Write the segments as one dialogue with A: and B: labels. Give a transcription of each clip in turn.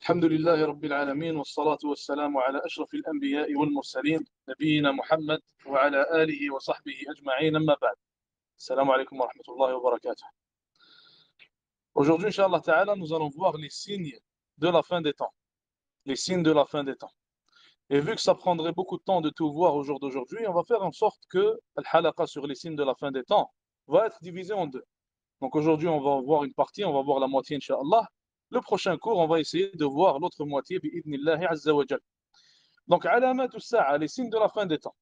A: الحمد لله رب العالمين والصلاة والسلام على أشرف الأنبياء والمرسلين نبينا محمد وعلى آله وصحبه أجمعين أما بعد. السلام عليكم ورحمة الله وبركاته. Aujourd'hui, Inch'Allah Ta'ala, nous allons voir les signes de la fin des temps. Les signes de la fin des temps. Et vu que ça prendrait beaucoup de temps de tout voir au jour d'aujourd'hui, on va faire en sorte que le halaqa sur les signes de la fin des temps va être divisé en deux. Donc aujourd'hui, on va voir une partie, on va voir la moitié, Inch'Allah. Le prochain cours, on va essayer de voir l'autre moitié, bi'idnillahi azza wa jal. Donc, alamat as-sa'a, les signes de la fin des temps.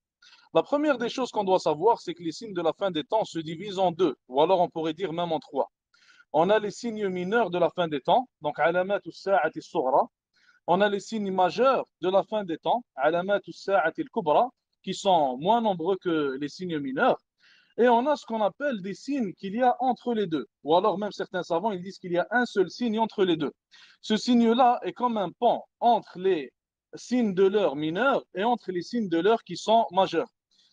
A: La première des choses qu'on doit savoir, c'est que les signes de la fin des temps se divisent en deux, ou alors on pourrait dire même en trois. On a les signes mineurs de la fin des temps, donc alamat as-sa'ati as-sughra. On a les signes majeurs de la fin des temps, alamat as-sa'ati al-kubra, qui sont moins nombreux que les signes mineurs. Et on a ce qu'on appelle des signes qu'il y a entre les deux. Ou alors même certains savants, ils disent qu'il y a un seul signe entre les deux. Ce signe-là est comme un pont entre les signes de l'heure mineurs et entre les signes de l'heure qui sont majeurs.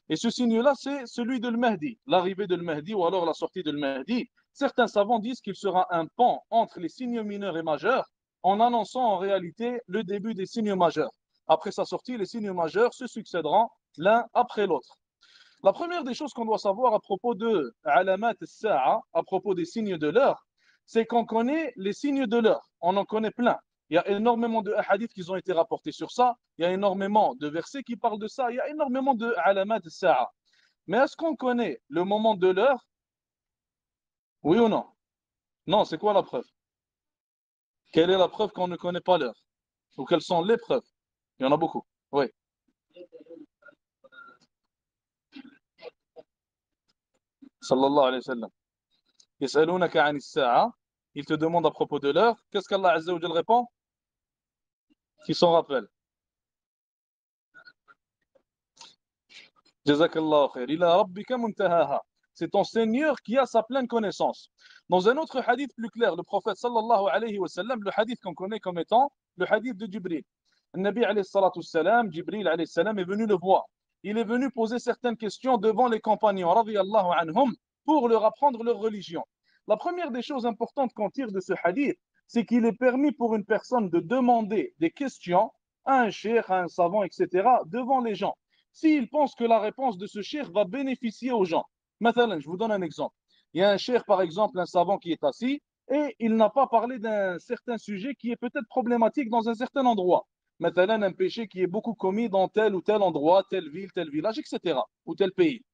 A: Et ce signe-là, c'est celui de Mahdi, l'arrivée de Mahdi ou alors la sortie de Mahdi. Certains savants disent qu'il sera un pont entre les signes mineurs et majeurs en annonçant en réalité le début des signes majeurs. Après sa sortie, les signes majeurs se succéderont l'un après l'autre. La première des choses qu'on doit savoir à propos de alamat as-sa'a, à propos des signes de l'heure, c'est qu'on connaît les signes de l'heure. On en connaît plein. Il y a énormément de hadiths qui ont été rapportés sur ça. Il y a énormément de versets qui parlent de ça. Il y a énormément de alamat as-sa'a. Mais est-ce qu'on connaît le moment de l'heure? Oui ou non? Non, c'est quoi la preuve? Quelle est la preuve qu'on ne connaît pas l'heure? Ou quelles sont les preuves? Il y en a beaucoup. Oui. Sallallahu alayhi wa sallam. يسألونك عن الساعة. Il te demande à propos de l'heure. Qu'est-ce qu'Allah Azza wa Jal répond? Qui s'en rappelle? Jazakallah khair. Ila rabbika muntahaha. C'est ton Seigneur qui a sa pleine connaissance. Dans un autre hadith plus clair, le prophète sallallahu alayhi wa sallam, le hadith qu'on connaît comme étant le hadith de Jibril. Le Nabi alayhi salatu salam, Jibril alayhi salam est venu le voir. Il est venu poser certaines questions devant les compagnons, radiyallahu anhum, pour leur apprendre leur religion. La première des choses importantes qu'on tire de ce hadith, c'est qu'il est permis pour une personne de demander des questions à un cheikh, à un savant, etc., devant les gens, s'il pense que la réponse de ce cheikh va bénéficier aux gens. Mathalan, je vous donne un exemple. Il y a un cheikh, par exemple, un savant qui est assis, et il n'a pas parlé d'un certain sujet qui est peut-être problématique dans un certain endroit. Mathalan, un péché qui est beaucoup commis dans tel ou tel endroit, telle ville, tel village, etc., ou tel pays.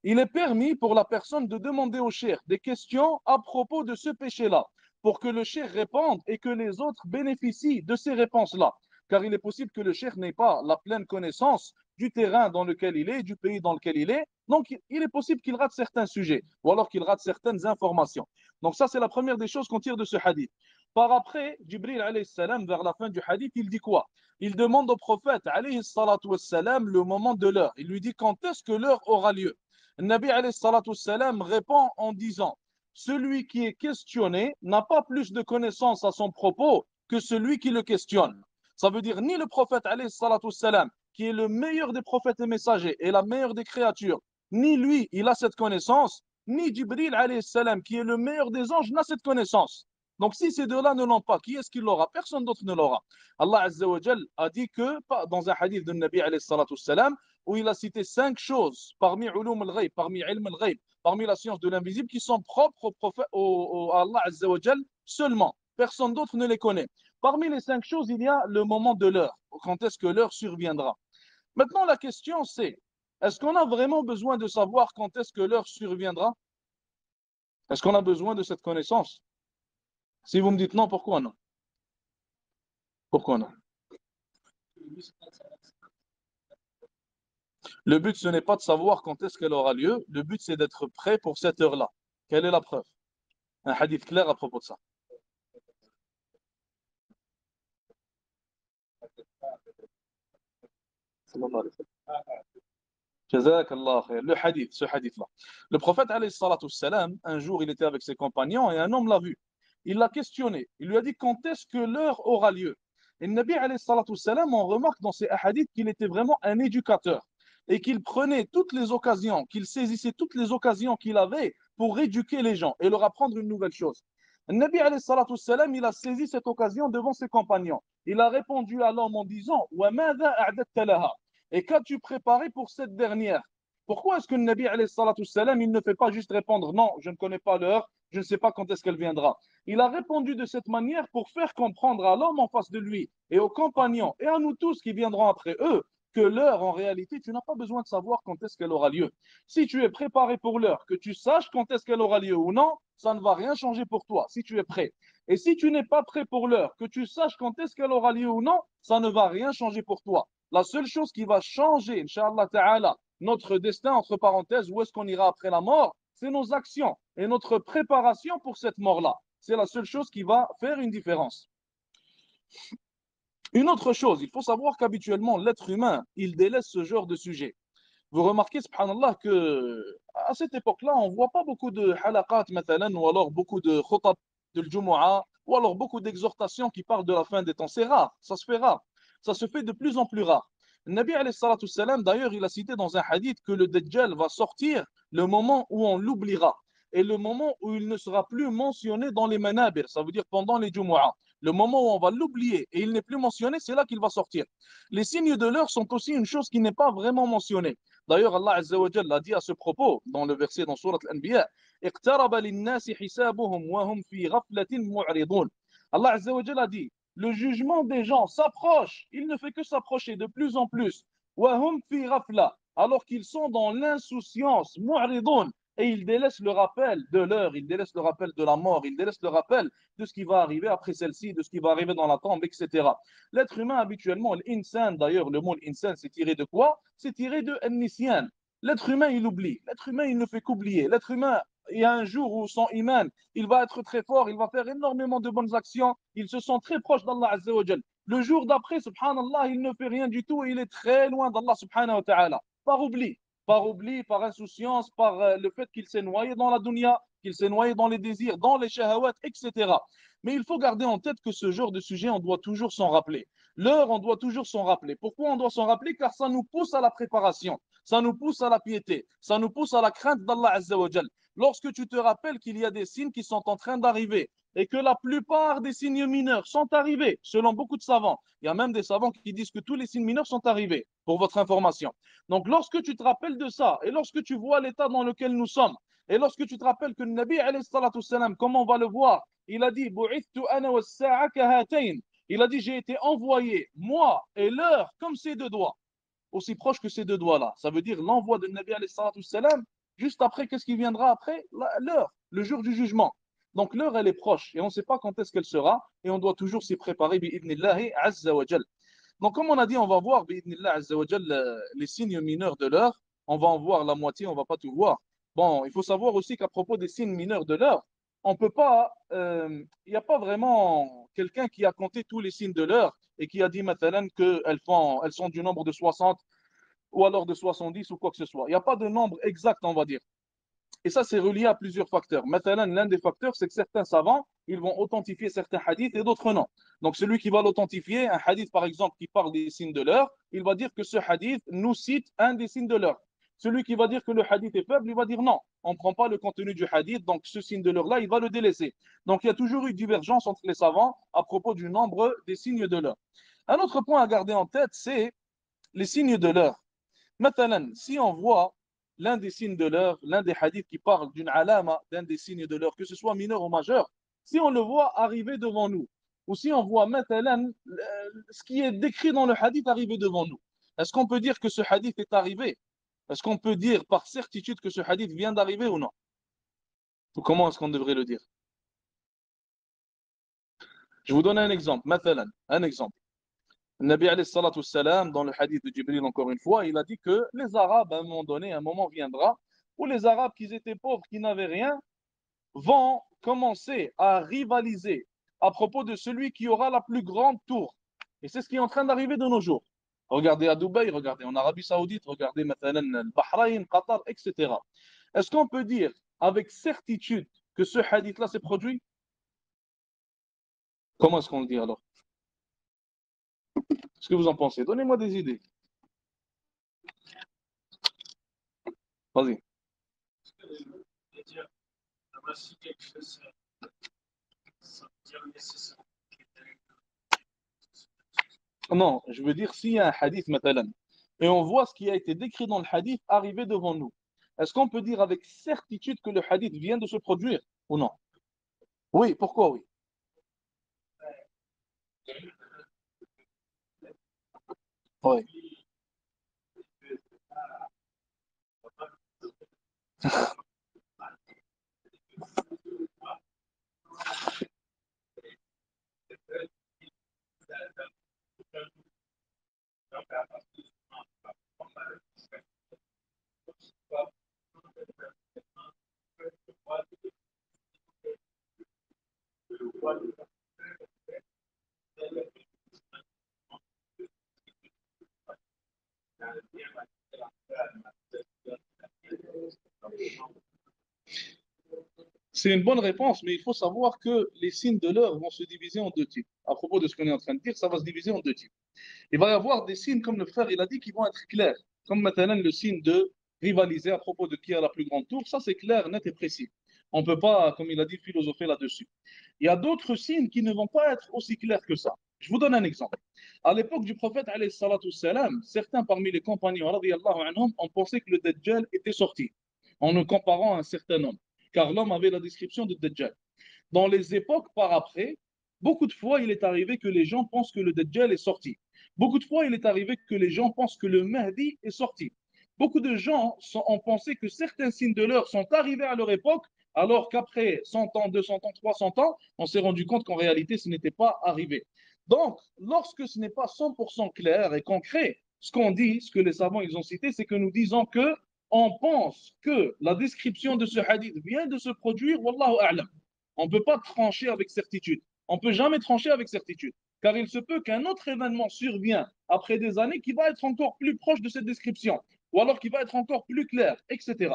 A: Il est permis pour la personne de demander au cheikh des questions à propos de ce péché-là, pour que le cheikh réponde et que les autres bénéficient de ces réponses-là. Car il est possible que le cheikh n'ait pas la pleine connaissance du terrain dans lequel il est, du pays dans lequel il est. Donc, il est possible qu'il rate certains sujets, ou alors qu'il rate certaines informations. Donc, ça, c'est la première des choses qu'on tire de ce hadith. Par après, Jibril, alayhi salam, vers la fin du hadith, il dit quoi? Il demande au prophète, alayhi salatu wassalam, le moment de l'heure. Il lui dit quand est-ce que l'heure aura lieu? Le Nabi alayhi salatu wassalam répond en disant, celui qui est questionné n'a pas plus de connaissances à son propos que celui qui le questionne. Ça veut dire ni le prophète alayhi salatu wassalam, qui est le meilleur des prophètes et messagers et la meilleure des créatures, ni lui, il a cette connaissance, ni Jibril alayhi salam, qui est le meilleur des anges, n'a cette connaissance. Donc si ces deux-là ne l'ont pas, qui est-ce qui l'aura? Personne d'autre ne l'aura. Allah Azza wa Jal a dit que, dans un hadith de Nabi alayhi salatu wassalam, où il a cité 5 choses parmi ulum al-ghayb, parmi ilm al-ghayb, parmi la science de l'invisible, qui sont propres au prophète, à Allah Azza wa Jal seulement. Personne d'autre ne les connaît. Parmi les 5 choses, il y a le moment de l'heure. Quand est-ce que l'heure surviendra? Maintenant, la question c'est, est-ce qu'on a vraiment besoin de savoir quand est-ce que l'heure surviendra? Est-ce qu'on a besoin de cette connaissance? Si vous me dites non, pourquoi non? Pourquoi non? Le but, ce n'est pas de savoir quand est-ce qu'elle aura lieu. Le but, c'est d'être prêt pour cette heure-là. Quelle est la preuve? Un hadith clair à propos de ça. Jazakallah khair. Le hadith, ce hadith-là. Le prophète, alayhi salatu wassalam, un jour, il était avec ses compagnons et un homme l'a vu. Il l'a questionné. Il lui a dit quand est-ce que l'heure aura lieu? Et le Nabi, alayhi salatu wassalam, on remarque dans ces hadiths qu'il était vraiment un éducateur et qu'il prenait toutes les occasions, qu'il saisissait toutes les occasions qu'il avait pour éduquer les gens et leur apprendre une nouvelle chose. Le Nabi alayhi salatu wassalam, il a saisi cette occasion devant ses compagnons. Il a répondu à l'homme en disant wa madha a'dadta laha? Et qu'as-tu préparé pour cette dernière? Pourquoi est-ce que le Nabi alayhi salatu wassalam, il ne fait pas juste répondre non, je ne connais pas l'heure, je ne sais pas quand est-ce qu'elle viendra? Il a répondu de cette manière pour faire comprendre à l'homme en face de lui et aux compagnons et à nous tous qui viendront après eux que l'heure, en réalité, tu n'as pas besoin de savoir quand est-ce qu'elle aura lieu. Si tu es préparé pour l'heure, que tu saches quand est-ce qu'elle aura lieu ou non, ça ne va rien changer pour toi, si tu es prêt. Et si tu n'es pas prêt pour l'heure, que tu saches quand est-ce qu'elle aura lieu ou non, ça ne va rien changer pour toi. La seule chose qui va changer, Inch'Allah Ta'ala, notre destin, entre parenthèses, où est-ce qu'on ira après la mort, c'est nos actions et notre préparation pour cette mort-là. C'est la seule chose qui va faire une différence. Une autre chose, il faut savoir qu'habituellement, l'être humain, il délaisse ce genre de sujet. Vous remarquez, subhanallah, que à cette époque-là, on ne voit pas beaucoup de halaqat, mathalan, ou alors beaucoup de khutab de l'Jumu'ah, ou alors beaucoup d'exhortations qui parlent de la fin des temps. C'est rare, ça se fait rare. Ça se fait de plus en plus rare. Le Nabi alayhi salatu salam, d'ailleurs, il a cité dans un hadith que le Dajjal va sortir le moment où on l'oubliera et le moment où il ne sera plus mentionné dans les manabir, ça veut dire pendant les Jumu'ah. Le moment où on va l'oublier et il n'est plus mentionné, c'est là qu'il va sortir. Les signes de l'heure sont aussi une chose qui n'est pas vraiment mentionnée. D'ailleurs, Allah Azza wa Jalla a dit à ce propos, dans le verset dans Surat Al-Anbiya, اقترب للناس حسابهم وهم في غفلة معرضون. Allah Azza wa Jalla a dit, le jugement des gens s'approche, il ne fait que s'approcher de plus en plus. وهم في غفلة, alors qu'ils sont dans l'insouciance, معرضون, et ils délaissent le rappel de l'heure, ils délaissent le rappel de la mort, ils délaissent le rappel de ce qui va arriver après celle-ci, de ce qui va arriver dans la tombe, etc. L'être humain, habituellement, l'insan, d'ailleurs, le mot insan, c'est tiré de quoi? C'est tiré de nisyan. L'être humain, il oublie. L'être humain, il ne fait qu'oublier. L'être humain, il y a un jour où son iman, il va être très fort, il va faire énormément de bonnes actions, il se sent très proche d'Allah Azza wa Jal. Le jour d'après, subhanallah, il ne fait rien du tout et il est très loin d'Allah subhanahu wa ta'ala. Par oubli, par insouciance, par le fait qu'il s'est noyé dans la dunya, qu'il s'est noyé dans les désirs, dans les shahawat, etc. Mais il faut garder en tête que ce genre de sujet, on doit toujours s'en rappeler. L'heure, on doit toujours s'en rappeler. Pourquoi on doit s'en rappeler? Car ça nous pousse à la préparation, ça nous pousse à la piété, ça nous pousse à la crainte d'Allah Azza wa Jal. Lorsque tu te rappelles qu'il y a des signes qui sont en train d'arriver et que la plupart des signes mineurs sont arrivés, selon beaucoup de savants, il y a même des savants qui disent que tous les signes mineurs sont arrivés, pour votre information. Donc, lorsque tu te rappelles de ça et lorsque tu vois l'état dans lequel nous sommes, et lorsque tu te rappelles que le Nabi, alayhi salatu salam, comme on va le voir, il a dit, il a dit, j'ai été envoyé, moi et l'heure, comme ces deux doigts, aussi proche que ces deux doigts-là. Ça veut dire l'envoi de Nabi alayhi salatu salam, juste après, qu'est-ce qui viendra après? L'heure, le jour du jugement. Donc l'heure, elle est proche et on ne sait pas quand est-ce qu'elle sera et on doit toujours s'y préparer, bi'idnillahi azza wa jal. Donc, comme on a dit, on va voir les signes mineurs de l'heure. On va en voir la moitié, on ne va pas tout voir. Bon, il faut savoir aussi qu'à propos des signes mineurs de l'heure, on peut pas, il n'y a pas vraiment quelqu'un qui a compté tous les signes de l'heure et qui a dit maintenant elles sont du nombre de 60 ou alors de 70 ou quoi que ce soit. Il n'y a pas de nombre exact, on va dire. Et ça, c'est relié à plusieurs facteurs. Maintenant, l'un des facteurs, c'est que certains savants, ils vont authentifier certains hadiths et d'autres non. Donc, celui qui va l'authentifier, un hadith par exemple qui parle des signes de l'heure, il va dire que ce hadith nous cite un des signes de l'heure. Celui qui va dire que le hadith est faible, il va dire non, on ne prend pas le contenu du hadith, donc ce signe de l'heure-là, il va le délaisser. Donc, il y a toujours eu divergence entre les savants à propos du nombre des signes de l'heure. Un autre point à garder en tête, c'est les signes de l'heure. Maintenant, si on voit l'un des signes de l'heure, l'un des hadiths qui parle d'une alama, d'un des signes de l'heure, que ce soit mineur ou majeur, si on le voit arriver devant nous, ou si on voit maintenant ce qui est décrit dans le hadith arriver devant nous, est-ce qu'on peut dire que ce hadith est arrivé? Est-ce qu'on peut dire par certitude que ce hadith vient d'arriver ou non? Ou comment est-ce qu'on devrait le dire? Je vous donne un exemple, مثلا, un exemple. Le Nabi alayhi salatu salam, dans le hadith de Jibril, encore une fois, il a dit que les Arabes, à un moment donné, un moment viendra où les Arabes qui étaient pauvres, qui n'avaient rien, vont commencer à rivaliser à propos de celui qui aura la plus grande tour. Et c'est ce qui est en train d'arriver de nos jours. Regardez à Dubaï, regardez en Arabie Saoudite, regardez maintenant le Bahreïn, Qatar, etc. Est-ce qu'on peut dire avec certitude que ce hadith-là s'est produit? Comment est-ce qu'on le dit alors? Qu'est-ce que vous en pensez? Donnez-moi des idées. Vas-y. Non, je veux dire, s'il y a un hadith, matalan, et on voit ce qui a été décrit dans le hadith arriver devant nous, est-ce qu'on peut dire avec certitude que le hadith vient de se produire ou non? Oui, pourquoi oui? Oui. C'est une bonne réponse, mais il faut savoir que les signes de l'heure vont se diviser en deux types. À propos de ce qu'on est en train de dire, ça va se diviser en deux types. Il va y avoir des signes, comme le frère il a dit, qui vont être clairs. Comme maintenant le signe de rivaliser à propos de qui a la plus grande tour. Ça, c'est clair, net et précis. On ne peut pas, comme il a dit, philosopher là-dessus. Il y a d'autres signes qui ne vont pas être aussi clairs que ça. Je vous donne un exemple. À l'époque du prophète, alayhi salatu salam, certains parmi les compagnons radiyallahu anhum, ont pensé que le Dajjal était sorti, en le comparant à un certain homme, car l'homme avait la description de Dajjal. Dans les époques par après, beaucoup de fois, il est arrivé que les gens pensent que le Dajjal est sorti. Beaucoup de fois, il est arrivé que les gens pensent que le Mahdi est sorti. Beaucoup de gens ont pensé que certains signes de l'heure sont arrivés à leur époque, alors qu'après 100 ans, 200 ans, 300 ans, on s'est rendu compte qu'en réalité, ce n'était pas arrivé. Donc, lorsque ce n'est pas 100% clair et concret, ce qu'on dit, ce que les savants ils ont cité, c'est que nous disons que on pense que la description de ce hadith vient de se produire, wallahu a'lam. On ne peut pas trancher avec certitude. On ne peut jamais trancher avec certitude. Car il se peut qu'un autre événement survienne après des années qui va être encore plus proche de cette description, ou alors qui va être encore plus clair, etc.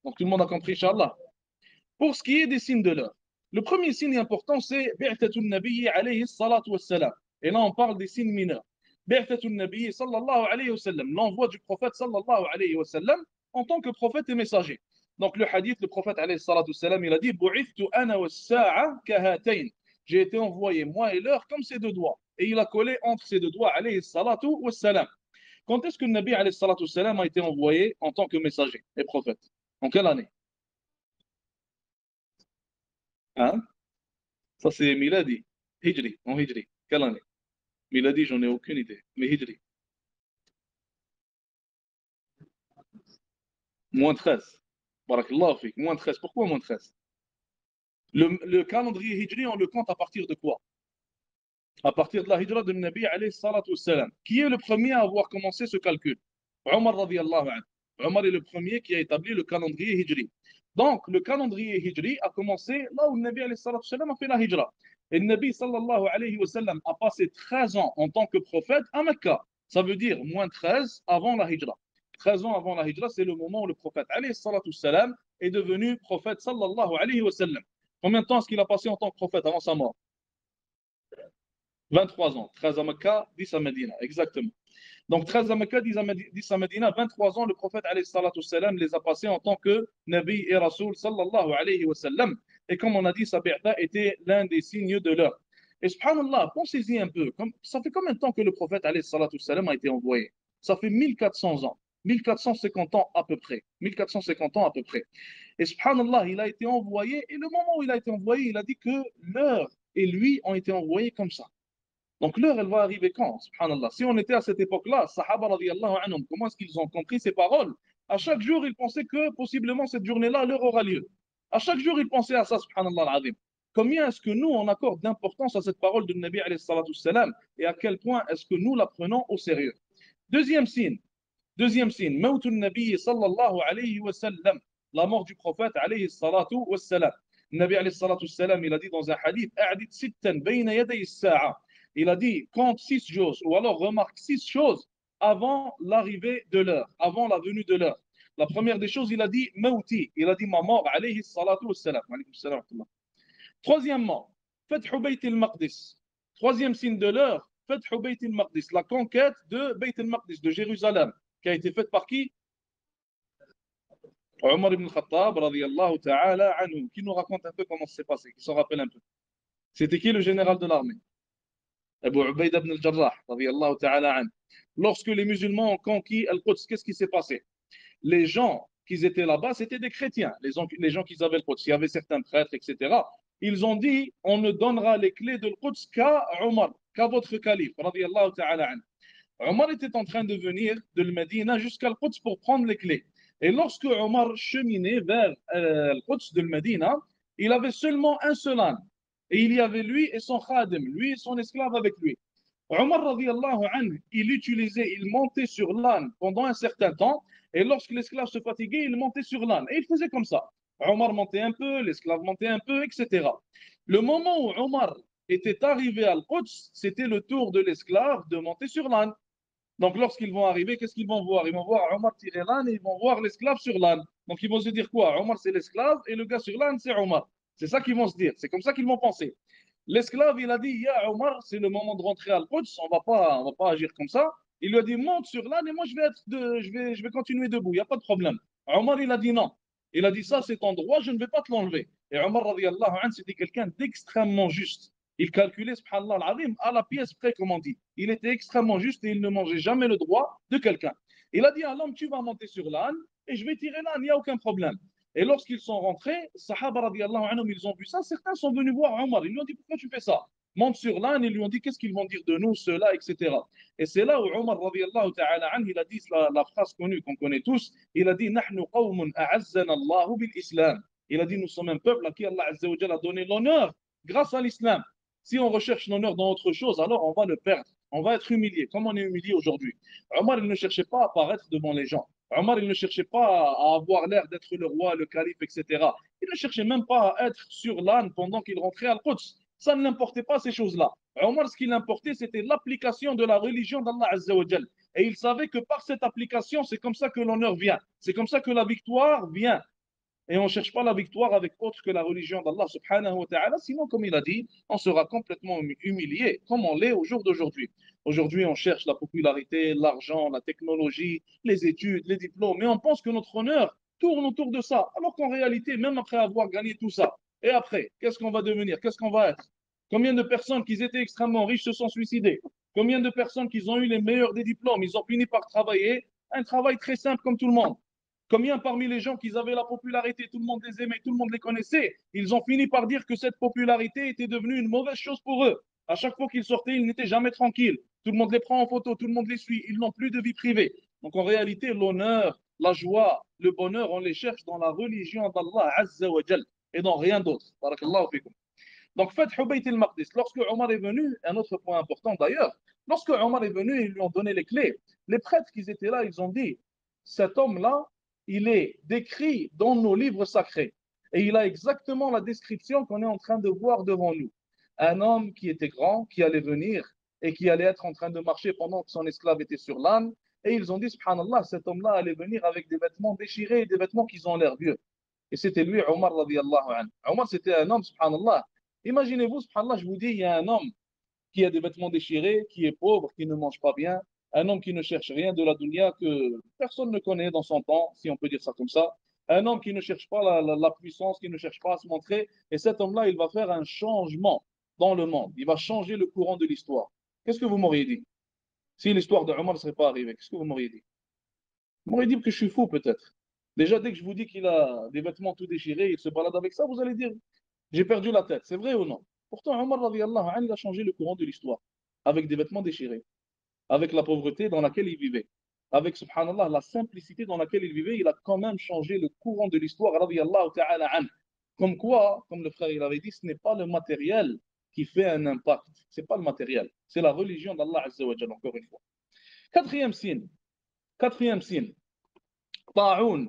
A: Donc tout le monde a compris, Inch'Allah. Pour ce qui est des signes de l'heure, le premier signe important, c'est Bi'tatun Nabi alayhi salatu wassalam. Et là, on parle des signes mineurs. Bi'tatun Nabi sallallahu alayhi wa sallam, l'envoi du prophète sallallahu alayhi wa sallam en tant que prophète et messager. Donc le hadith, le prophète alayhi salatu wassalam, il a dit Bu'ithtu ana was-sa'a kahatayn. J'ai été envoyé, moi et l'heure, comme ces deux doigts. Et il a collé entre ces deux doigts, alayhi salatu wassalam. Quand est-ce que le Nabi alayhi salatu wassalam a été envoyé en tant que messager et prophète? En quelle année? Hein? Ça, c'est Miladi. Hijri, en Hijri. Quelle année? Miladi, j'en ai aucune idée. Mais Hijri. Moins 13. Barakallahu fik. Moins 13. Pourquoi moins 13? Le calendrier Hijri, on le compte à partir de quoi? À partir de la Hijra de Nabi alayhi salatu wassalam. Qui est le premier à avoir commencé ce calcul? Omar radiallahu anhu. Omar est le premier qui a établi le calendrier Hijri. Donc, le calendrier Hijri a commencé là où le Nabi alayhi salatu wassalam a fait la Hijra. Et le Nabi sallallahu alayhi wa sallam a passé 13 ans en tant que prophète à Mecca. Ça veut dire moins 13 avant la Hijra. 13 ans avant la Hijra, c'est le moment où le prophète alayhi salatu wassalam est devenu prophète sallallahu alayhi wa sallam. Combien de temps est-ce qu'il a passé en tant que prophète avant sa mort? 23 ans. 13 à Mecca, 10 à Medina. Exactement. Donc 13 à Mecca, 10 à Medina, 23 ans, le prophète alayhi salatu wassalam, les a passés en tant que Nabi et Rasoul sallallahu alayhi wa sallam. Et comme on a dit, sa bi'ta était l'un des signes de l'heure. Et subhanallah, pensez-y un peu. Ça fait combien de temps que le prophète alayhi salatu wassalam a été envoyé? Ça fait 1400 ans. 1450 ans à peu près. 1450 ans à peu près. Et subhanallah, il a été envoyé, et le moment où il a été envoyé, il a dit que l'heure et lui ont été envoyés comme ça. Donc l'heure, elle va arriver quand, subhanallah. Si on était à cette époque-là, Sahaba radiallahu anhum, comment est-ce qu'ils ont compris ces paroles? À chaque jour, ils pensaient que possiblement cette journée-là, l'heure aura lieu. À chaque jour, ils pensaient à ça, subhanallah al-azim. Combien est-ce que nous, on accorde d'importance à cette parole de Nabi alayhi salatu salam et à quel point est-ce que nous la prenons au sérieux? Deuxième signe, Mawtun Nabi sallallahu alayhi wa sallam, la mort du prophète alayhi salatu wa salam. Nabi alayhi salatu salam, il a dit dans un hadith, A'did sittan bayna yaday as-sa'a. Il a dit, compte 6 choses, ou alors remarque 6 choses avant l'arrivée de l'heure, avant la venue de l'heure. La première des choses, il a dit Mawti, il a dit ma mort, alayhi salatu wassalam. Troisièmement, Fathu Bayt al-Maqdis. Troisième signe de l'heure, Fathu Bayt al-Maqdis, la conquête de Bayt al-Maqdis, de Jérusalem, qui a été faite par qui? Omar ibn Khattab, radiyallahu ta'ala anhu, qui nous raconte un peu comment ça s'est passé, qui s'en rappelle un peu. C'était qui le général de l'armée? Abu Ubaïda ibn al-Jarrah, radiyallahu ta'ala an. Lorsque les musulmans ont conquis Al-Quds, qu'est-ce qui s'est passé? Les gens qui étaient là-bas, c'était des chrétiens, les gens qui avaient le Quds. Il y avait certains prêtres, etc. Ils ont dit, on ne donnera les clés de Quds qu'à Omar, qu'à votre calife, radiyallahu ta'ala an. Omar était en train de venir de Medina jusqu'à Quds pour prendre les clés. Et lorsque Omar cheminait vers Quds de Medina, il avait seulement un seul âne. Et il y avait lui et son khadim, lui et son esclave avec lui. Omar, radiallahu anhu, il montait sur l'âne pendant un certain temps, et lorsque l'esclave se fatiguait, il montait sur l'âne. Et il faisait comme ça. Omar montait un peu, l'esclave montait un peu, etc. Le moment où Omar était arrivé à Al-Quds, c'était le tour de l'esclave de monter sur l'âne. Donc, lorsqu'ils vont arriver, qu'est-ce qu'ils vont voir? Ils vont voir Omar tirer l'âne et ils vont voir l'esclave sur l'âne. Donc, ils vont se dire quoi? Omar, c'est l'esclave et le gars sur l'âne, c'est Omar. C'est ça qu'ils vont se dire. C'est comme ça qu'ils vont penser. L'esclave, il a dit, Ya Omar, c'est le moment de rentrer à Al-Quds, on va pas agir comme ça. Il lui a dit, monte sur l'âne et moi, je vais continuer debout, il n'y a pas de problème. Omar, il a dit non. Il a dit, ça, c'est ton droit, je ne vais pas te l'enlever. Et Omar, radiallahu anhu, c'était quelqu'un d'extrêmement juste. Il calculait, subhanallah al-azim, à la pièce près, comme on dit. Il était extrêmement juste et il ne mangeait jamais le droit de quelqu'un. Il a dit à l'homme, tu vas monter sur l'âne et je vais tirer l'âne, il n'y a aucun problème. Et lorsqu'ils sont rentrés, Sahaba radiallahu anhum, ils ont vu ça. Certains sont venus voir Omar. Ils lui ont dit, pourquoi tu fais ça? Monte sur l'âne. Ils lui ont dit, qu'est-ce qu'ils vont dire de nous, ceux-là, etc. Et c'est là où Omar radiallahu ta'ala anhu, il a dit la phrase connue qu'on connaît tous. Il a dit, Nahnu qawmun a'azzana Allahu bil islam. Il a dit, nous sommes un peuple à qui Allah azza wa jalla a donné l'honneur grâce à l'islam. Si on recherche l'honneur dans autre chose, alors on va le perdre. On va être humilié, comme on est humilié aujourd'hui. Omar, il ne cherchait pas à apparaître devant les gens. Omar, il ne cherchait pas à avoir l'air d'être le roi, le calife, etc. Il ne cherchait même pas à être sur l'âne pendant qu'il rentrait à Al-Quds. Ça ne l'importait pas, ces choses-là. Omar, ce qui l'importait, c'était l'application de la religion d'Allah Azza wa Jal. Et il savait que par cette application, c'est comme ça que l'honneur vient. C'est comme ça que la victoire vient. Et on ne cherche pas la victoire avec autre que la religion d'Allah subhanahu wa ta'ala. Sinon, comme il a dit, on sera complètement humilié, comme on l'est au jour d'aujourd'hui. Aujourd'hui, on cherche la popularité, l'argent, la technologie, les études, les diplômes, et on pense que notre honneur tourne autour de ça. Alors qu'en réalité, même après avoir gagné tout ça, et après, qu'est-ce qu'on va devenir? Qu'est-ce qu'on va être? Combien de personnes qui étaient extrêmement riches se sont suicidées? Combien de personnes qui ont eu les meilleurs des diplômes, ils ont fini par travailler un travail très simple comme tout le monde? Combien parmi les gens qui avaient la popularité, tout le monde les aimait, tout le monde les connaissait, ils ont fini par dire que cette popularité était devenue une mauvaise chose pour eux. À chaque fois qu'ils sortaient, ils n'étaient jamais tranquilles. Tout le monde les prend en photo, tout le monde les suit. Ils n'ont plus de vie privée. Donc en réalité, l'honneur, la joie, le bonheur, on les cherche dans la religion d'Allah Azza wa Jal et dans rien d'autre. Barakallahu fikum. Donc, Fath Bayt al-Maqdis, lorsque Omar est venu, un autre point important d'ailleurs, lorsque Omar est venu, ils lui ont donné les clés. Les prêtres qui étaient là, ils ont dit, cet homme-là, il est décrit dans nos livres sacrés. Et il a exactement la description qu'on est en train de voir devant nous. Un homme qui était grand, qui allait venir et qui allait être en train de marcher pendant que son esclave était sur l'âne. Et ils ont dit, subhanallah, cet homme-là allait venir avec des vêtements déchirés et des vêtements qui ont l'air vieux. Et c'était lui, Omar, radiallahu anhu. Omar, c'était un homme, subhanallah. Imaginez-vous, subhanallah, je vous dis, il y a un homme qui a des vêtements déchirés, qui est pauvre, qui ne mange pas bien, un homme qui ne cherche rien de la dunya que personne ne connaît dans son temps, si on peut dire ça comme ça, un homme qui ne cherche pas la puissance, qui ne cherche pas à se montrer, et cet homme-là, il va faire un changement dans le monde, il va changer le courant de l'histoire. Qu'est-ce que vous m'auriez dit? Si l'histoire de Omar ne serait pas arrivée, qu'est-ce que vous m'auriez dit? Vous m'auriez dit que je suis fou peut-être. Déjà, dès que je vous dis qu'il a des vêtements tout déchirés, il se balade avec ça, vous allez dire, j'ai perdu la tête. C'est vrai ou non? Pourtant, Omar radiallahu anhu, il a changé le courant de l'histoire avec des vêtements déchirés, avec la pauvreté dans laquelle il vivait, avec, subhanallah, la simplicité dans laquelle il vivait, il a quand même changé le courant de l'histoire, radiallahu ta'ala anhu. Comme quoi, comme le frère il avait dit, ce n'est pas le matériel qui fait un impact. Ce n'est pas le matériel. C'est la religion d'Allah Azza wa Jalla, encore une fois. Quatrième signe. Quatrième signe. Ta'oun.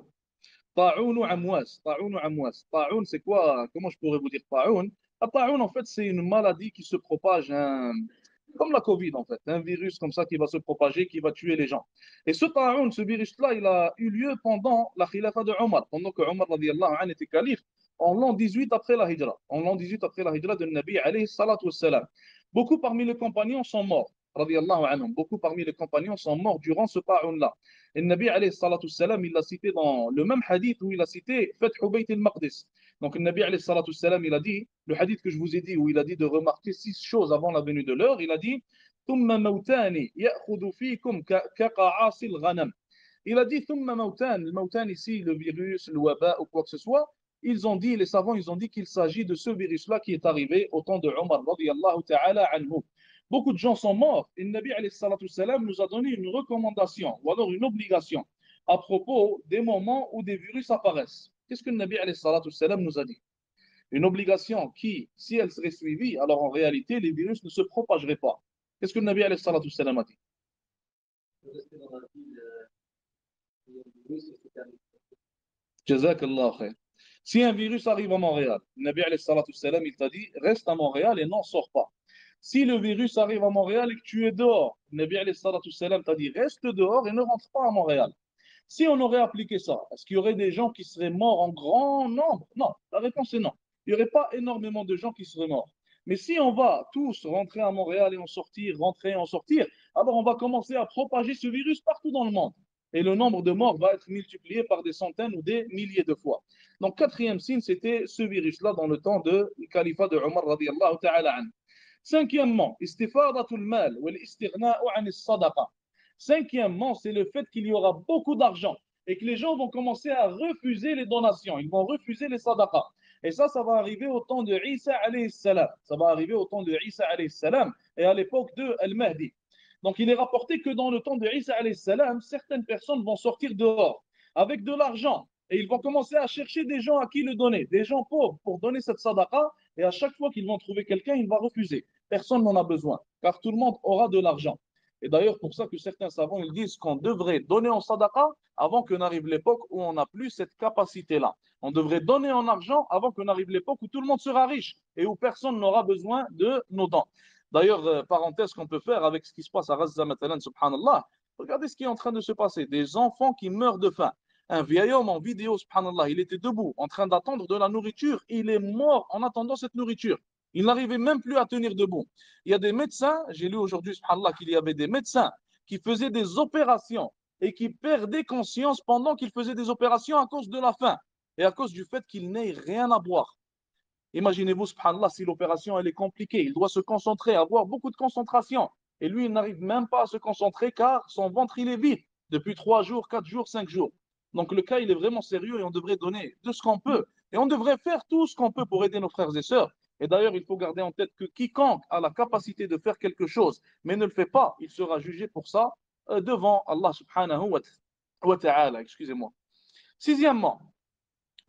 A: Ta'oun ou Amwas. Ta'oun ou Amwas. Ta'oun, c'est quoi? Comment je pourrais vous dire Ta'oun? La Ta'oun, en fait, c'est une maladie qui se propage, comme la Covid, en fait. Un virus comme ça qui va se propager, qui va tuer les gens. Et ce Ta'oun, ce virus-là, il a eu lieu pendant la khilafa de Omar, pendant que Omar radiallahu anhu était calife, en l'an 18 après la Hijra. En l'an 18 après la Hijra de Nabi alayhi salatu wassalam. Beaucoup parmi les compagnons sont morts, radiallahu anhum. Beaucoup parmi les compagnons sont morts durant ce ta'un-là. Et le Nabi alayhi salatu salam, il l'a cité dans le même hadith où il a cité Fathu Bayt al-Maqdis. Donc le Nabi alayhi salatu salam, il a dit, le hadith que je vous ai dit, où il a dit de remarquer 6 choses avant la venue de l'heure, il a dit ثم موتان يأخذ فيكم كقعاص الغنم. Il a dit ثم موتان. Le mautan ici, le virus, le waba ou quoi que ce soit, ils ont dit, les savants, ils ont dit qu'il s'agit de ce virus-là qui est arrivé au temps de Omar radiyallahu ta'ala anhu. Beaucoup de gens sont morts. Et le Nabi alayhi salatu salam nous a donné une recommandation ou alors une obligation à propos des moments où des virus apparaissent. Qu'est-ce que le Nabi alayhi salatu salam nous a dit? Une obligation qui, si elle serait suivie, alors en réalité, les virus ne se propageraient pas. Qu'est-ce que le Nabi alayhi salatu salam a dit? Jazakallah khair. Si un virus arrive à Montréal, le Nabi alayhi salatu salam, il t'a dit, reste à Montréal et n'en sors pas. Si le virus arrive à Montréal et que tu es dehors, le Nabi alayhi salatu salam t'a dit, reste dehors et ne rentre pas à Montréal. Si on aurait appliqué ça, est-ce qu'il y aurait des gens qui seraient morts en grand nombre? Non, la réponse est non. Il n'y aurait pas énormément de gens qui seraient morts. Mais si on va tous rentrer à Montréal et en sortir, rentrer et en sortir, alors on va commencer à propager ce virus partout dans le monde. Et le nombre de morts va être multiplié par des centaines ou des milliers de fois. Donc, quatrième signe, c'était ce virus-là dans le temps du califat de Omar radiallahu ta'ala anhu. Cinquièmement, istifadatul mal ou l'istighna'u an sadaqa. Cinquièmement, c'est le fait qu'il y aura beaucoup d'argent et que les gens vont commencer à refuser les donations, ils vont refuser les sadaqas. Et ça va arriver au temps de Isa alayhi salam. Ça va arriver au temps de Isa alayhi salam et à l'époque de Al-Mahdi. Donc il est rapporté que dans le temps de Isa alayhi salam, certaines personnes vont sortir dehors avec de l'argent et ils vont commencer à chercher des gens à qui le donner, des gens pauvres pour donner cette sadaqa. Et à chaque fois qu'ils vont trouver quelqu'un, il va refuser. Personne n'en a besoin, car tout le monde aura de l'argent. Et d'ailleurs, pour ça que certains savants ils disent qu'on devrait donner en sadaqa avant que n'arrive l'époque où on n'a plus cette capacité-là. On devrait donner en argent avant que n'arrive l'époque où tout le monde sera riche et où personne n'aura besoin de nos dents. D'ailleurs, parenthèse qu'on peut faire avec ce qui se passe à Gaza, maintenant, subhanallah, regardez ce qui est en train de se passer. Des enfants qui meurent de faim. Un vieil homme en vidéo, subhanallah, il était debout en train d'attendre de la nourriture. Il est mort en attendant cette nourriture. Il n'arrivait même plus à tenir debout. Il y a des médecins, j'ai lu aujourd'hui, subhanallah, qu'il y avait des médecins qui faisaient des opérations et qui perdaient conscience pendant qu'ils faisaient des opérations à cause de la faim et à cause du fait qu'ils n'aient rien à boire. Imaginez-vous, subhanallah, si l'opération elle est compliquée, il doit se concentrer, avoir beaucoup de concentration. Et lui, il n'arrive même pas à se concentrer car son ventre, il est vide depuis 3 jours, 4 jours, 5 jours. Donc le cas, il est vraiment sérieux et on devrait donner de ce qu'on peut. Et on devrait faire tout ce qu'on peut pour aider nos frères et sœurs. Et d'ailleurs, il faut garder en tête que quiconque a la capacité de faire quelque chose, mais ne le fait pas, il sera jugé pour ça devant Allah subhanahu wa ta'ala. Excusez-moi. Sixièmement,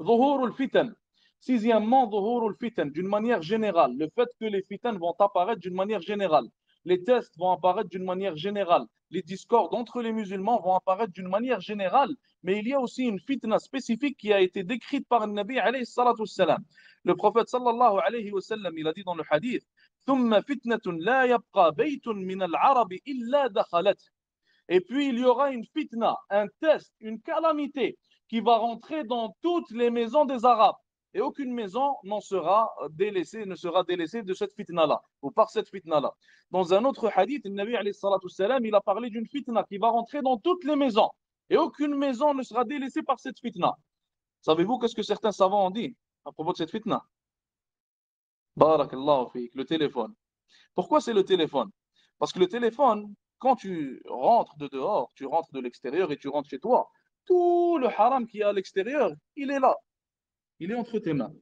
A: ظهور الفتن. Sixièmement, ظهور الفتن, d'une manière générale. Le fait que les fitans vont apparaître d'une manière générale. Les tests vont apparaître d'une manière générale. Les discordes entre les musulmans vont apparaître d'une manière générale. Mais il y a aussi une fitna spécifique qui a été décrite par le Nabi alayhi salatu salam. Le prophète sallallahu alayhi wa sallam, il a dit dans le hadith ثم فتنة لا يبقى بيت من العرب إلا دخلته. Et puis il y aura une fitna, un test, une calamité qui va rentrer dans toutes les maisons des Arabes. Et aucune maison n'en sera délaissée, ne sera délaissée de cette fitna-là, ou par cette fitna-là. Dans un autre hadith, le Nabi alayhi salatu salam, il a parlé d'une fitna qui va rentrer dans toutes les maisons. Et aucune maison ne sera délaissée par cette fitna. Savez-vous qu'est-ce que certains savants ont dit à propos de cette fitna? Barakallahu fik, le téléphone. Pourquoi c'est le téléphone? Parce que le téléphone, quand tu rentres de dehors, tu rentres de l'extérieur et tu rentres chez toi, tout le haram qui est à l'extérieur, il est là. Il est entre tes mains.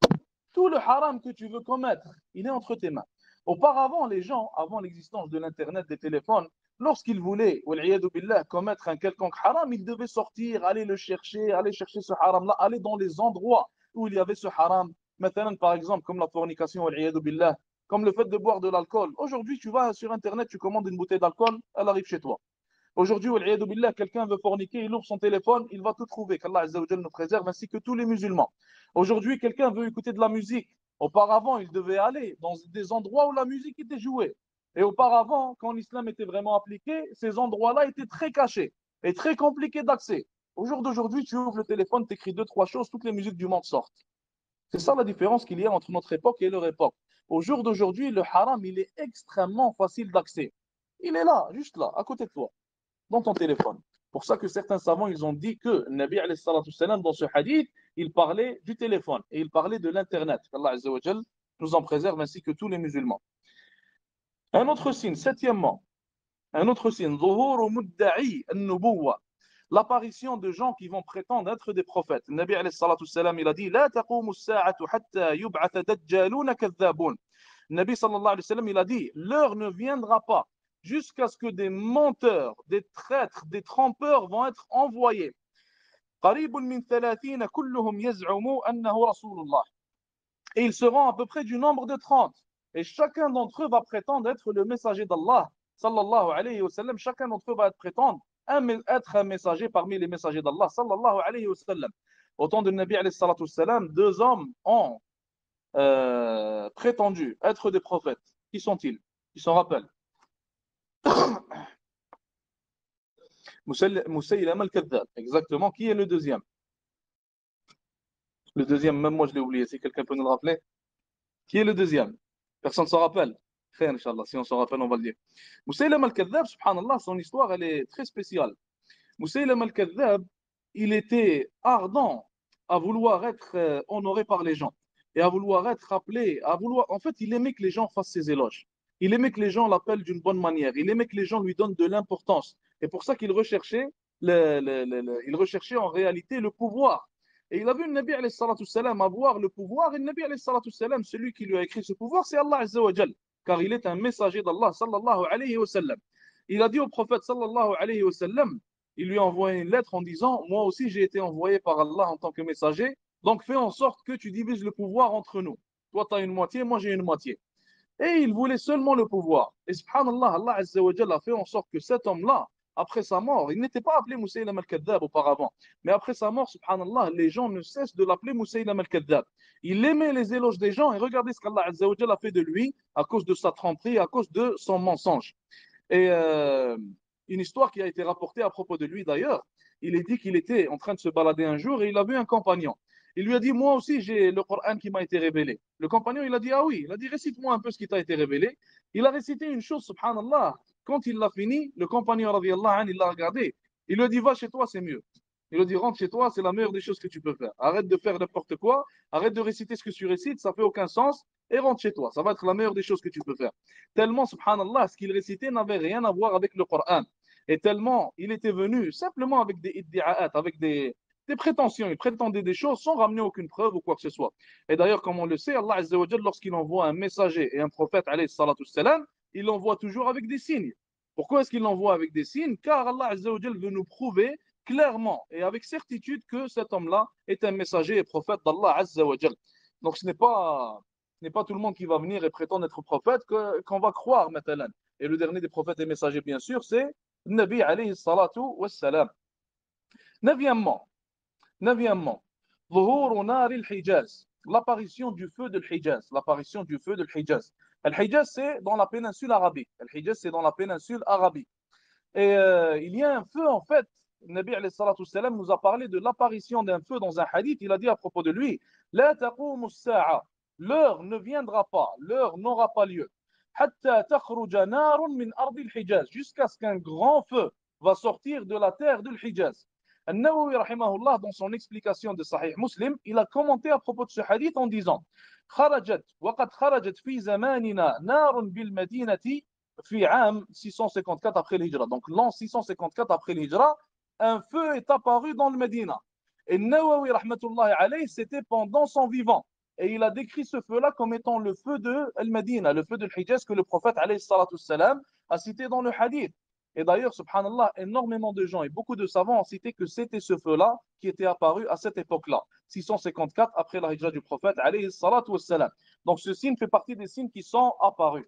A: Tout le haram que tu veux commettre, il est entre tes mains. Auparavant, les gens, avant l'existence de l'Internet, des téléphones, lorsqu'ils voulaient, billah, commettre un quelconque haram, ils devaient sortir, aller chercher ce haram-là, aller dans les endroits où il y avait ce haram. Maintenant, par exemple, comme la fornication, billah, comme le fait de boire de l'alcool. Aujourd'hui, tu vas sur Internet, tu commandes une bouteille d'alcool, elle arrive chez toi. Aujourd'hui, billah, quelqu'un veut forniquer, il ouvre son téléphone, il va tout trouver, qu'Allah Azza wa Jalla nous préserve, ainsi que tous les musulmans. Aujourd'hui, quelqu'un veut écouter de la musique. Auparavant, il devait aller dans des endroits où la musique était jouée. Et auparavant, quand l'islam était vraiment appliqué, ces endroits-là étaient très cachés et très compliqués d'accès. Au jour d'aujourd'hui, tu ouvres le téléphone, tu écris 2, 3 choses, toutes les musiques du monde sortent. C'est ça la différence qu'il y a entre notre époque et leur époque. Au jour d'aujourd'hui, le haram, il est extrêmement facile d'accès. Il est là, juste là, à côté de toi, dans ton téléphone. Pour ça que certains savants, ils ont dit que Nabi alayhi salatu salam, dans ce hadith, il parlait du téléphone et il parlait de l'Internet. Qu'Allah Azza wa Jal nous en préserve ainsi que tous les musulmans. Un autre signe, septièmement, un autre signe, ظهور مدعي النبوة, l'apparition de gens qui vont prétendre être des prophètes. Le Nabi alayhi salatu salam, il a dit لا تقوم الساعة حتى يبعث دجالون كذابون. Le Nabi sallallahu alayhi wa sallam, il a dit l'heure ne viendra pas jusqu'à ce que des menteurs, des traîtres, des trompeurs vont être envoyés. قريب من 30 كلهم يزعموا أنه رسول الله. Et ils seront à peu près du nombre de 30. Et chacun d'entre eux va prétendre être le messager d'Allah, sallallahu alayhi wa sallam. Chacun d'entre eux va prétendre être un messager parmi les messagers d'Allah, sallallahu alayhi wa sallam. Au temps de Nabi alayhi salatu salam, deux hommes ont prétendu être des prophètes. Qui sont-ils? Qui s'en rappellent? Moussaïlama al-Kadhab. Exactement. Qui est le deuxième? Le deuxième, même moi je l'ai oublié. Si quelqu'un peut nous le rappeler. Qui est le deuxième? Personne ne s'en rappelle? Khair, Inch'Allah. Si on s'en rappelle, on va le dire. Moussaïlama al-Kadhab, subhanallah, son histoire, elle est très spéciale. Moussaïlama al-Kadhab, il était ardent à vouloir être honoré par les gens et à vouloir être appelé, à vouloir. En fait, il aimait que les gens fassent ses éloges. Il aimait que les gens l'appellent d'une bonne manière. Il aimait que les gens lui donnent de l'importance. Et pour ça qu'il recherchait, il recherchait en réalité le pouvoir. Et il a vu le Nabi alayhi salatu salam avoir le pouvoir. Et le Nabi alayhi salatu salam, celui qui lui a écrit ce pouvoir, c'est Allah azza wa jal. Car il est un messager d'Allah sallallahu alayhi wa sallam. Il a dit au prophète sallallahu alayhi wa sallam, il lui a envoyé une lettre en disant moi aussi j'ai été envoyé par Allah en tant que messager, donc fais en sorte que tu divises le pouvoir entre nous. Toi tu as une moitié, moi j'ai une moitié. Et il voulait seulement le pouvoir. Et subhanallah, Allah Azza wa Jalla a fait en sorte que cet homme-là, après sa mort, il n'était pas appelé Moussaïlam al-Kadhab auparavant, mais après sa mort, subhanallah, les gens ne cessent de l'appeler Moussaïlam al-Kadhab. Il aimait les éloges des gens et regardez ce qu'Allah Azza wa Jalla a fait de lui à cause de sa tromperie, à cause de son mensonge. Et une histoire qui a été rapportée à propos de lui d'ailleurs, il est dit qu'il était en train de se balader un jour et il a vu un compagnon. Il lui a dit, moi aussi j'ai le Coran qui m'a été révélé. Le compagnon, il a dit, ah oui, il a dit, récite-moi un peu ce qui t'a été révélé. Il a récité une chose, subhanallah. Quand il l'a fini, le compagnon, radiallahu anhu, il l'a regardé. Il lui a dit, va chez toi, c'est mieux. Il lui a dit, rentre chez toi, c'est la meilleure des choses que tu peux faire. Arrête de faire n'importe quoi, arrête de réciter ce que tu récites, ça fait aucun sens, et rentre chez toi. Ça va être la meilleure des choses que tu peux faire. Tellement, subhanallah, ce qu'il récitait n'avait rien à voir avec le Coran. Et tellement, il était venu simplement avec des iddi'a'at, avec des prétentions. Il prétendait des choses sans ramener aucune preuve ou quoi que ce soit. Et d'ailleurs, comme on le sait, Allah Azza wa Jalla, lorsqu'il envoie un messager et un prophète, alayhi salatu salam, il l'envoie toujours avec des signes. Pourquoi est-ce qu'il l'envoie avec des signes? Car Allah Azza wa Jalla veut nous prouver clairement et avec certitude que cet homme-là est un messager et prophète d'Allah Azza wa Jalla. Donc ce n'est pas tout le monde qui va venir et prétendre être prophète qu'on va croire maintenant. Et le dernier des prophètes et messagers, bien sûr, c'est Nabi alayhi salatu wassalam. Neuvièmement, Neuvièmement, ظهور نار الحجاز, l'apparition du feu de l'Hijaz. L'apparition du feu de l'Hijaz. Al-Hijaz, c'est dans la péninsule arabique. Al-Hijaz, c'est dans la péninsule arabique. Et il y a un feu, en fait. Le Nabi alayhi salatu salam nous a parlé de l'apparition d'un feu dans un hadith. Il a dit à propos de lui, لا تقوم الساعة, l'heure ne viendra pas, l'heure n'aura pas lieu. حتى تخرج نار من أرض الحجاز, jusqu'à ce qu'un grand feu va sortir de la terre de l'Hijaz. An-Nawawi rahimahullah, dans son explication de Sahih Muslim, il a commenté à propos de ce hadith en disant خرجت وقد خرجت في زماننا نار بالمدينة في عام 654 après l'Hijra. Donc l'an 654 après l'Hijra, un feu est apparu dans le Médina. Et Nawawi rahmatullahi alayhi, c'était pendant son vivant. Et il a décrit ce feu-là comme étant le feu de Al-Madina, le feu de l'Hijaz que le prophète alayhi salatu salam a cité dans le hadith. Et d'ailleurs, subhanallah, énormément de gens et beaucoup de savants ont cité que c'était ce feu-là qui était apparu à cette époque-là, 654 après la hijra du prophète, alayhi salatu wassalam. Donc ce signe fait partie des signes qui sont apparus.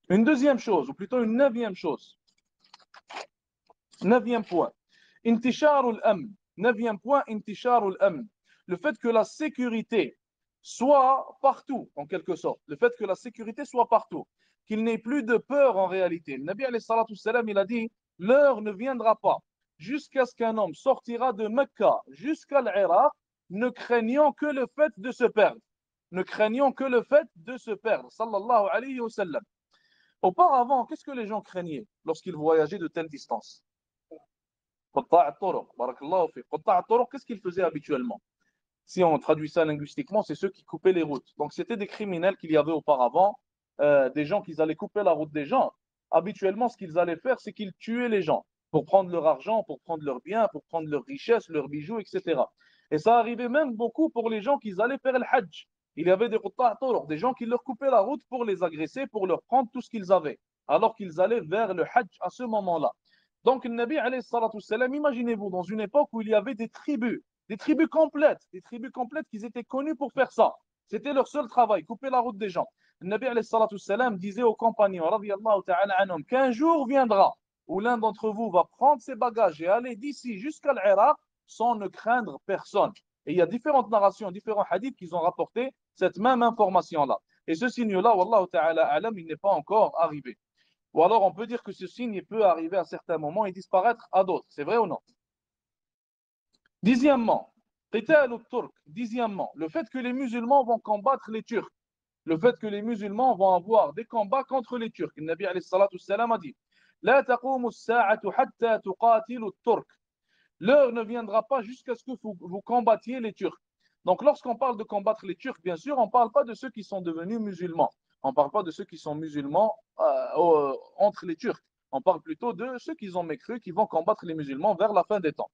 A: Une deuxième chose, ou plutôt une neuvième chose. Neuvième point. Intisharul amn. Neuvième point, intisharul amn. Le fait que la sécurité soit partout, en quelque sorte. Le fait que la sécurité soit partout. Qu'il n'ait plus de peur en réalité. Le Nabi alayhi salatu salam, il a dit, l'heure ne viendra pas jusqu'à ce qu'un homme sortira de Mecca jusqu'à l'Irak, ne craignant que le fait de se perdre. Ne craignant que le fait de se perdre. Sallallahu alayhi wa sallam. Auparavant, qu'est-ce que les gens craignaient lorsqu'ils voyageaient de telles distances? Qu'est-ce qu'ils faisaient habituellement? Si on traduit ça linguistiquement, c'est ceux qui coupaient les routes. Donc, c'était des criminels qu'il y avait auparavant, des gens qui allaient couper la route des gens. Habituellement, ce qu'ils allaient faire, c'est qu'ils tuaient les gens pour prendre leur argent, pour prendre leurs biens, pour prendre leurs richesses, leurs bijoux, etc. Et ça arrivait même beaucoup pour les gens qui allaient faire le hajj. Il y avait des gens qui leur coupaient la route pour les agresser, pour leur prendre tout ce qu'ils avaient, alors qu'ils allaient vers le hajj à ce moment-là. Donc, le Nabi, alayhi salatu wassalam, imaginez-vous, dans une époque où il y avait des tribus complètes qui étaient connues pour faire ça. C'était leur seul travail, couper la route des gens. Le Nabi alayhi salatu wassalam disait aux compagnons, radiyallahu ta'ala anhum, qu'un jour viendra où l'un d'entre vous va prendre ses bagages et aller d'ici jusqu'à l'Irak sans ne craindre personne. Et il y a différentes narrations, différents hadiths qui ont rapporté cette même information-là. Et ce signe-là, wallahu ta'ala alam, il n'est pas encore arrivé. Ou alors on peut dire que ce signe peut arriver à certains moments et disparaître à d'autres. C'est vrai ou non? Dixièmement, dixièmement, le fait que les musulmans vont combattre les Turcs. Le fait que les musulmans vont avoir des combats contre les Turcs. Le Nabi alayhi salatu wassalam a dit لا تقوم الساعة حتى تقاتلوا الترك. L'heure ne viendra pas jusqu'à ce que vous combattiez les Turcs. Donc lorsqu'on parle de combattre les Turcs, bien sûr, on ne parle pas de ceux qui sont devenus musulmans. On ne parle pas de ceux qui sont musulmans entre les Turcs. On parle plutôt de ceux qui ont mécru, qui vont combattre les musulmans vers la fin des temps.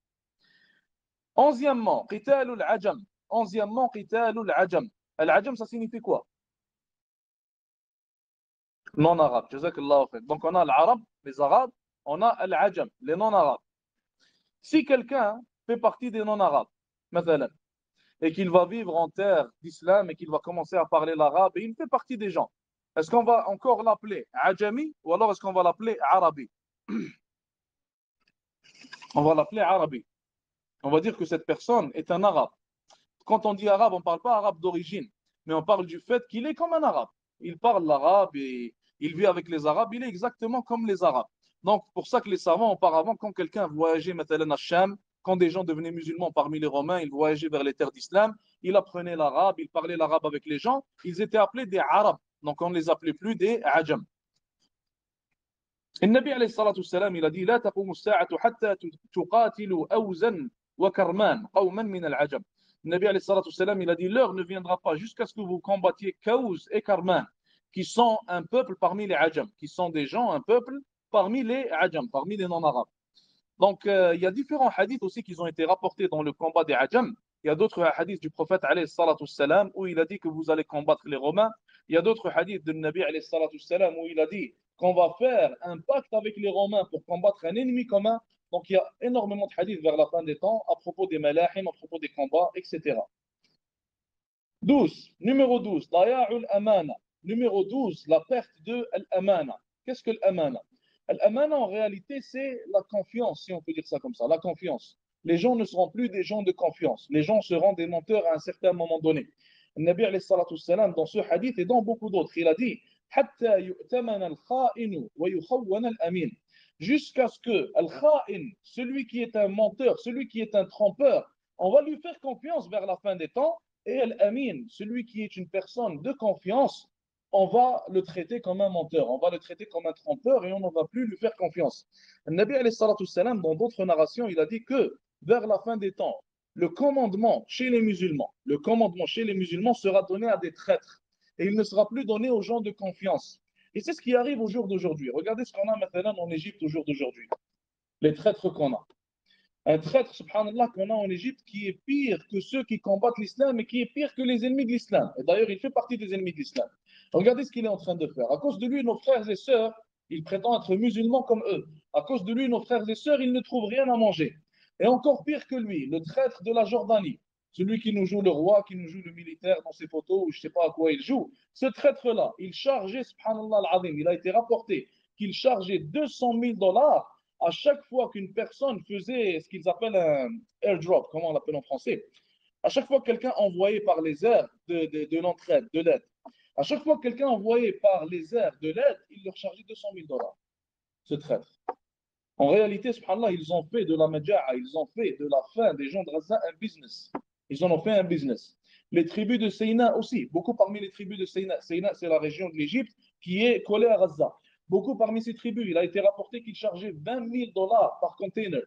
A: Onzièmement, qitalul ajam. Onzièmement, qitalul ajam. Al-ajam, ça signifie quoi? Non-arabe. Jazakallahu khair. Donc on a l'arabe, les arabes, on a al-ajam, les non-arabes. Si quelqu'un fait partie des non-arabes, مثلا, et qu'il va vivre en terre d'islam et qu'il va commencer à parler l'arabe, et il fait partie des gens, est-ce qu'on va encore l'appeler ajami ou alors est-ce qu'on va l'appeler arabi? On va l'appeler arabi. On va dire que cette personne est un arabe. Quand on dit arabe, on ne parle pas arabe d'origine, mais on parle du fait qu'il est comme un arabe. Il parle l'arabe et il vit avec les arabes, il est exactement comme les arabes. Donc, pour ça que les savants, auparavant, quand quelqu'un voyageait maintenant à Sham, quand des gens devenaient musulmans parmi les Romains, ils voyageaient vers les terres d'islam, il apprenait l'arabe, il parlait l'arabe avec les gens, ils étaient appelés des arabes. Donc, on ne les appelait plus des ajam. النبي عليه الصلاة والسلام il a dit لا تقوم الساعة حتى تقاتلوا أوزا وكرمان قوما من العجم. Nabi alayhi salatu wassalam, il a dit l'heure ne viendra pas jusqu'à ce que vous combattiez Kaouz et Karman, qui sont un peuple parmi les Ajam, qui sont des gens, un peuple parmi les Ajam, parmi les non-arabes. Donc, il y a différents hadiths aussi qui ont été rapportés dans le combat des Ajam. Il y a d'autres hadiths du prophète alayhi salatu wassalam où il a dit que vous allez combattre les Romains. Il y a d'autres hadiths de Nabi alayhi salatu wassalam où il a dit qu'on va faire un pacte avec les Romains pour combattre un ennemi commun. Donc, il y a énormément de hadiths vers la fin des temps à propos des malahim, à propos des combats, etc. 12. Numéro 12. Daya'ul amana. Numéro 12. La perte de l'amana. Qu'est-ce que l'amana? L'amana, en réalité, c'est la confiance, si on peut dire ça comme ça. La confiance. Les gens ne seront plus des gens de confiance. Les gens seront des menteurs à un certain moment donné. Le Nabi alayhi salatu wassalam, dans ce hadith et dans beaucoup d'autres, il a dit حتى يؤتمن الخائن ويخون الأمين. Jusqu'à ce que al-kha'in, celui qui est un menteur, celui qui est un trompeur, on va lui faire confiance vers la fin des temps. Et Al-Amin, celui qui est une personne de confiance, on va le traiter comme un menteur, on va le traiter comme un trompeur et on ne va plus lui faire confiance. Le Nabi alayhi salatu wassalam, dans d'autres narrations, il a dit que vers la fin des temps, le commandement chez les musulmans sera donné à des traîtres et il ne sera plus donné aux gens de confiance. Et c'est ce qui arrive au jour d'aujourd'hui. Regardez ce qu'on a maintenant en Égypte au jour d'aujourd'hui. Les traîtres qu'on a. Un traître, subhanallah, qu'on a en Égypte qui est pire que ceux qui combattent l'islam et qui est pire que les ennemis de l'islam. Et d'ailleurs, il fait partie des ennemis de l'islam. Regardez ce qu'il est en train de faire. À cause de lui, nos frères et sœurs, il prétend être musulman comme eux. À cause de lui, nos frères et sœurs, ils ne trouvent rien à manger. Et encore pire que lui, le traître de la Jordanie, celui qui nous joue le roi, qui nous joue le militaire dans ses photos, ou je ne sais pas à quoi il joue, ce traître-là, il chargeait, subhanallah al-azim, il a été rapporté qu'il chargeait 200 000 dollars à chaque fois qu'une personne faisait ce qu'ils appellent un airdrop, comment on l'appelle en français, à chaque fois que quelqu'un envoyait par les airs de l'entraide, de l'aide, à chaque fois que quelqu'un envoyait par les airs de l'aide, il leur chargeait 200 000 dollars, ce traître. En réalité, subhanallah, ils ont fait de la maja'a, ils ont fait de la faim des gens de Gaza un business. Ils en ont fait un business. Les tribus de Seyna aussi, beaucoup parmi les tribus de Seyna, Seyna c'est la région de l'Égypte qui est collée à Gaza. Beaucoup parmi ces tribus, il a été rapporté qu'ils chargeaient $20,000 par container.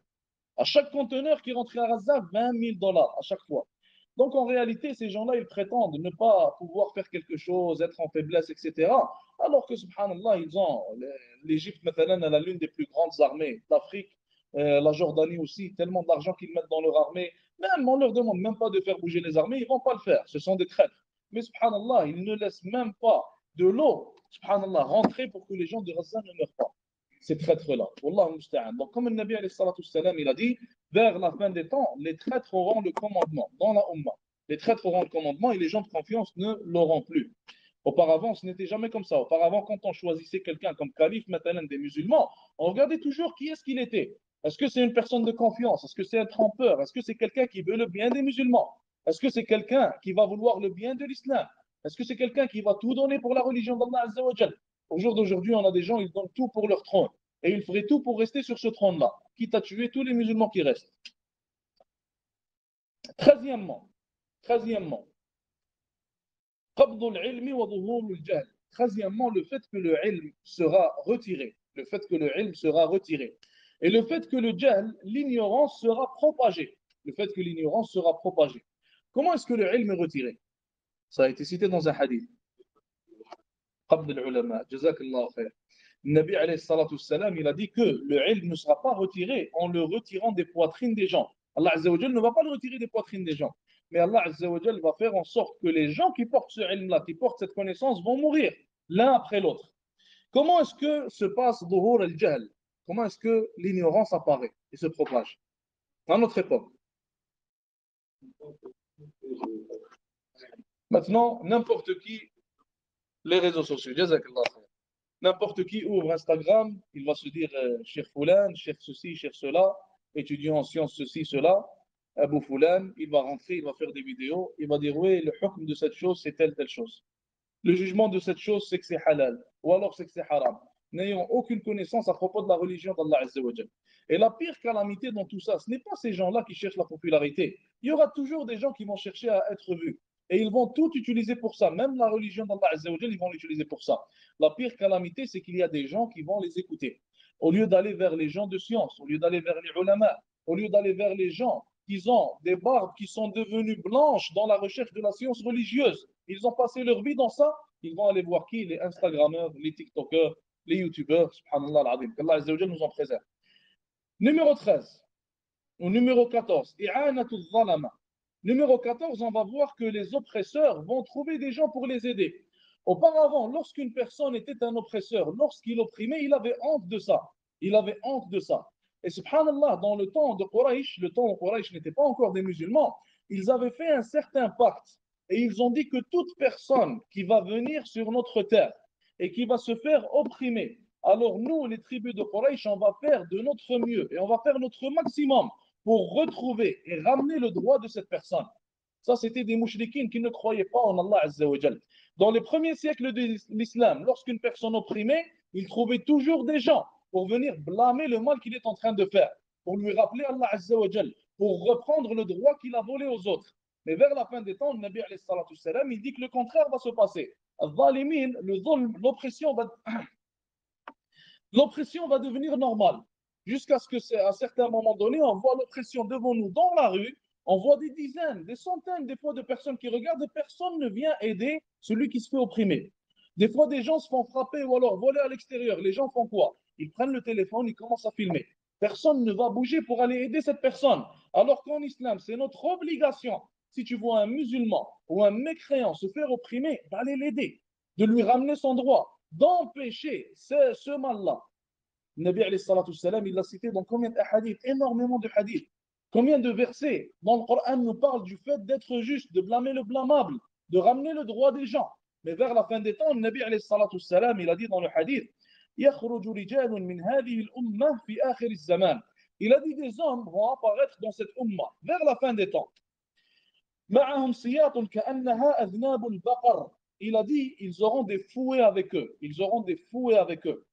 A: À chaque conteneur qui rentrait à Gaza, $20,000 à chaque fois. Donc en réalité, ces gens-là, ils prétendent ne pas pouvoir faire quelque chose, être en faiblesse, etc. Alors que, subhanallah, ils ont l'Égypte, maintenant, elle a l'une des plus grandes armées d'Afrique, la Jordanie aussi, tellement d'argent qu'ils mettent dans leur armée. Même, on ne leur demande même pas de faire bouger les armées, ils ne vont pas le faire. Ce sont des traîtres. Mais, subhanallah, ils ne laissent même pas de l'eau, subhanallah, rentrer pour que les gens de Gaza ne meurent pas. Ces traîtres-là. Wallah musta'an. Donc, comme le Nabi alayhi salatu salam, il a dit, vers la fin des temps, les traîtres auront le commandement dans la Ummah. Les traîtres auront le commandement et les gens de confiance ne l'auront plus. Auparavant, ce n'était jamais comme ça. Auparavant, quand on choisissait quelqu'un comme calife, maintenant des musulmans, on regardait toujours qui est-ce qu'il était. Est-ce que c'est une personne de confiance? Est-ce que c'est un trompeur? Est-ce que c'est quelqu'un qui veut le bien des musulmans? Est-ce que c'est quelqu'un qui va vouloir le bien de l'islam? Est-ce que c'est quelqu'un qui va tout donner pour la religion d'Allah Azza wa Jal? Au jour d'aujourd'hui, on a des gens, ils donnent tout pour leur trône. Et ils feraient tout pour rester sur ce trône-là, quitte à tuer tous les musulmans qui restent. Treizièmement, treizièmement, treizièmement, le fait que le ilm sera retiré. Le fait que le ilm sera retiré. Et le fait que le jahl, l'ignorance, sera propagée. Le fait que l'ignorance sera propagée. Comment est-ce que le ilm est retiré? Ça a été cité dans un hadith. قبل العلماء جزاك الله خير. Nabi alayhi salatu salam, il a dit que le ilm ne sera pas retiré en le retirant des poitrines des gens. Allah Azza wa Jal ne va pas le retirer des poitrines des gens. Mais Allah Azza wa Jal va faire en sorte que les gens qui portent ce ilm-là, qui portent cette connaissance, vont mourir l'un après l'autre. Comment est-ce que se passe Dhuhur al-Jahl? Comment est-ce que l'ignorance apparaît et se propage à notre époque? Maintenant, n'importe qui, les réseaux sociaux, jazakallah khair. N'importe qui ouvre Instagram, il va se dire Cheikh Foulan, Cheikh ceci, Cheikh cela, étudiant en sciences ceci, cela, Abou Foulan, il va rentrer, il va faire des vidéos, il va dire oui, le hukm de cette chose, c'est telle chose. Le jugement de cette chose, c'est que c'est halal, ou alors c'est que c'est haram, n'ayant aucune connaissance à propos de la religion d'Allah Azza wa Jal. Et la pire calamité dans tout ça, ce n'est pas ces gens-là qui cherchent la popularité. Il y aura toujours des gens qui vont chercher à être vus. Et ils vont tout utiliser pour ça. Même la religion d'Allah Azza wa Jal, ils vont l'utiliser pour ça. La pire calamité, c'est qu'il y a des gens qui vont les écouter. Au lieu d'aller vers les gens de science, au lieu d'aller vers les ulama, au lieu d'aller vers les gens qui ont des barbes qui sont devenues blanches dans la recherche de la science religieuse, ils ont passé leur vie dans ça, ils vont aller voir qui? Les Instagrammeurs, les TikTokers, les YouTubeurs, subhanallah al-azim, qu'Allah Azza wa Jal nous en préserve. Numéro 13, ou numéro 14, i'anatul zalama. Numéro 14, on va voir que les oppresseurs vont trouver des gens pour les aider. Auparavant, lorsqu'une personne était un oppresseur, lorsqu'il opprimait, il avait honte de ça. Il avait honte de ça. Et subhanallah, dans le temps de Quraysh, le temps où Quraysh n'était pas encore des musulmans, ils avaient fait un certain pacte. Et ils ont dit que toute personne qui va venir sur notre terre et qui va se faire opprimer, alors nous, les tribus de Quraysh, on va faire de notre mieux et on va faire notre maximum pour retrouver et ramener le droit de cette personne. Ça, c'était des mouchrikines qui ne croyaient pas en Allah Azza wa Jal. Dans les premiers siècles de l'islam, lorsqu'une personne opprimait, il trouvait toujours des gens pour venir blâmer le mal qu'il est en train de faire, pour lui rappeler Allah Azza wa Jal, pour reprendre le droit qu'il a volé aux autres. Mais vers la fin des temps, le Nabi alayhi salatu salam, il dit que le contraire va se passer. L'oppression va devenir normale. Jusqu'à ce qu'à un certain moment donné, on voit l'oppression devant nous dans la rue, on voit des dizaines, des centaines, des fois de personnes qui regardent et personne ne vient aider celui qui se fait opprimer. Des fois, des gens se font frapper ou alors voler à l'extérieur. Les gens font quoi? Ils prennent le téléphone, ils commencent à filmer. Personne ne va bouger pour aller aider cette personne. Alors qu'en islam, c'est notre obligation, si tu vois un musulman ou un mécréant se faire opprimer, d'aller l'aider, de lui ramener son droit, d'empêcher ce mal-là. Le Nabi alayhi salatu salam, il l'a cité dans combien de hadiths? Énormément de hadiths. Combien de versets dans le Coran nous parlent du fait d'être juste, de blâmer le blâmable, de ramener le droit des gens. Mais vers la fin des temps, le Nabi alayhi salatu salam, il a dit dans le hadith, يخرج رجال من هذه الأمة في آخر الزمان. Il a dit des hommes vont apparaître dans cette umma vers la fin des temps. معهم سياط كأنها أذناب البقر. Il a dit ils auront des fouets avec eux. Ils auront des fouets avec eux.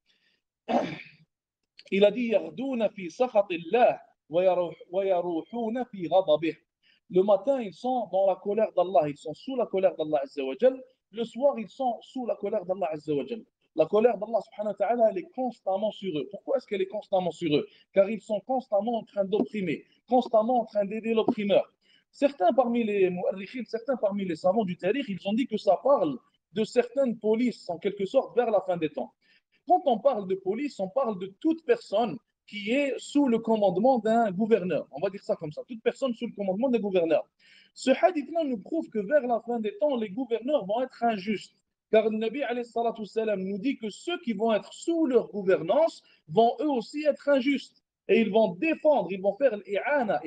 A: Il a dit يغدون في سخط الله ويروحون في غضبه. Le matin, ils sont dans la colère d'Allah, ils sont sous la colère d'Allah Azza wa Jal. Le soir, ils sont sous la colère d'Allah Azza wa Jal. La colère d'Allah subhanahu wa ta'ala, elle est constamment sur eux. Pourquoi est-ce qu'elle est constamment sur eux? Car ils sont constamment en train d'opprimer, constamment en train d'aider l'opprimeur. Certains parmi les mu'arrikhines, certains parmi les savants du tarikh, ils ont dit que ça parle de certaines polices, en quelque sorte, vers la fin des temps. Quand on parle de police, on parle de toute personne qui est sous le commandement d'un gouverneur. On va dire ça comme ça, toute personne sous le commandement d'un gouverneur. Ce hadith-là nous prouve que vers la fin des temps, les gouverneurs vont être injustes. Car le Nabi salam nous dit que ceux qui vont être sous leur gouvernance vont eux aussi être injustes. Et ils vont défendre, ils vont faire l'i'ana,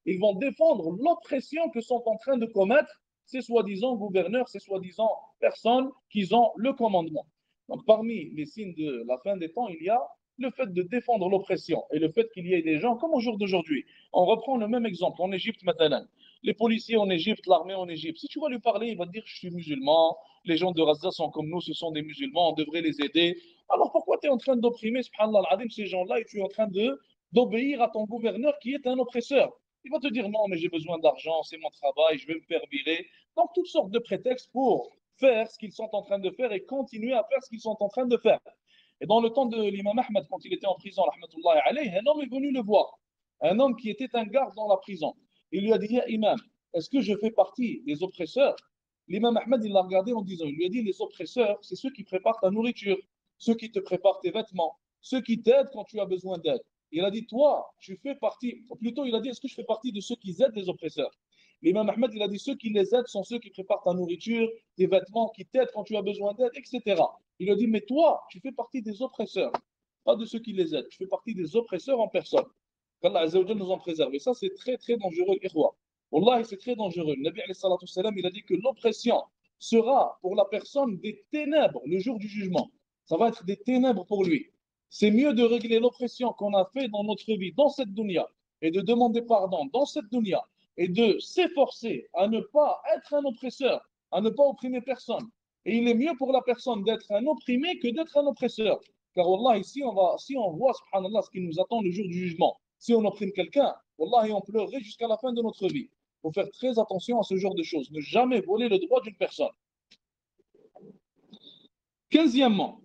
A: ils vont défendre l'oppression que sont en train de commettre ces soi-disant gouverneurs, ces soi-disant personnes qui ont le commandement. Donc parmi les signes de la fin des temps, il y a le fait de défendre l'oppression et le fait qu'il y ait des gens comme au jour d'aujourd'hui. On reprend le même exemple en Égypte maintenant. Les policiers en Égypte, l'armée en Égypte, si tu vas lui parler, il va te dire je suis musulman, les gens de Gaza sont comme nous, ce sont des musulmans, on devrait les aider. Alors pourquoi tu es en train d'opprimer, subhanallah al-azim, ces gens-là et tu es en train d'obéir à ton gouverneur qui est un oppresseur? Il va te dire non, mais j'ai besoin d'argent, c'est mon travail, je vais me faire virer. Donc toutes sortes de prétextes pour faire ce qu'ils sont en train de faire et continuer à faire ce qu'ils sont en train de faire. Et dans le temps de l'imam Ahmed, quand il était en prison, un homme est venu le voir. Un homme qui était un garde dans la prison. Il lui a dit, imam, est-ce que je fais partie des oppresseurs? L'imam Ahmed, il l'a regardé en disant, il lui a dit, les oppresseurs, c'est ceux qui préparent ta nourriture, ceux qui te préparent tes vêtements, ceux qui t'aident quand tu as besoin d'aide. Il a dit, toi, tu fais partie, ou plutôt, il a dit, est-ce que je fais partie de ceux qui aident les oppresseurs? L'imam Ahmed, il a dit, ceux qui les aident sont ceux qui préparent ta nourriture, tes vêtements, qui t'aident quand tu as besoin d'aide, etc. Il a dit, mais toi, tu fais partie des oppresseurs, pas de ceux qui les aident. Tu fais partie des oppresseurs en personne. Qu'Allah Azza wa Jalla nous en préserve. Et ça, c'est très, très dangereux, l'Ikhwa. Wallahi, c'est très dangereux. Le Nabi alayhi salatu salam, il a dit que l'oppression sera pour la personne des ténèbres le jour du jugement. Ça va être des ténèbres pour lui. C'est mieux de régler l'oppression qu'on a fait dans notre vie, dans cette dunya, et de demander pardon dans cette dunya, et de s'efforcer à ne pas être un oppresseur, à ne pas opprimer personne. Et il est mieux pour la personne d'être un opprimé que d'être un oppresseur. Car Wallah, ici, si on voit, subhanallah, ce qui nous attend le jour du jugement, si on opprime quelqu'un, Wallah, on pleurerait jusqu'à la fin de notre vie. Il faut faire très attention à ce genre de choses. Ne jamais voler le droit d'une personne. Quinzièmement,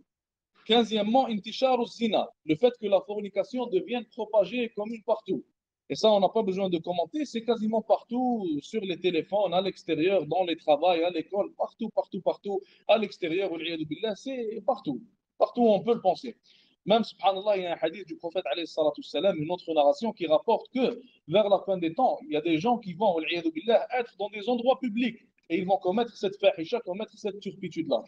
A: Quinzièmement, intisharu zina, le fait que la fornication devienne propagée et commune partout. Et ça, on n'a pas besoin de commenter, c'est quasiment partout, sur les téléphones, à l'extérieur, dans les travails, à l'école, partout, partout, partout, à l'extérieur, c'est partout, partout où on peut le penser. Même, subhanallah, il y a un hadith du prophète, alayhi salatu salam, une autre narration qui rapporte que vers la fin des temps, il y a des gens qui vont, être dans des endroits publics et ils vont commettre cette fahisha, commettre cette turpitude-là.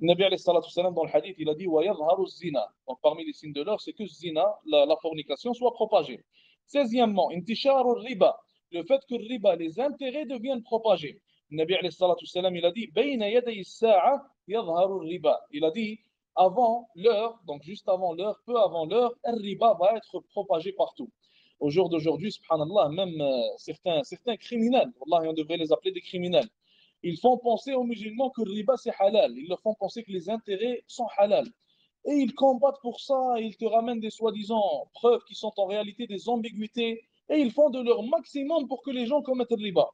A: Le Nabi alayhi salatu salam, dans le hadith, il a dit وَيَظْهَرُ الزِّنَا. Donc parmi les signes de l'heure, c'est que zina, la fornication, soit propagée. 16e, intisharu riba, le fait que le riba, les intérêts deviennent propagés. Le Nabi alayhi salatu salam, il a dit بَيْنَ يَدَيِ السَّاعَةِ يَظْهَرُ الرِّبَا. Il a dit avant l'heure, donc juste avant l'heure, peu avant l'heure, un riba va être propagé partout. Au jour d'aujourd'hui, subhanallah, même certains criminels, Allah, on devrait les appeler des criminels, ils font penser aux musulmans que le riba c'est halal. Ils leur font penser que les intérêts sont halal. Et ils combattent pour ça, ils te ramènent des soi-disant preuves qui sont en réalité des ambiguïtés. Et ils font de leur maximum pour que les gens commettent le riba.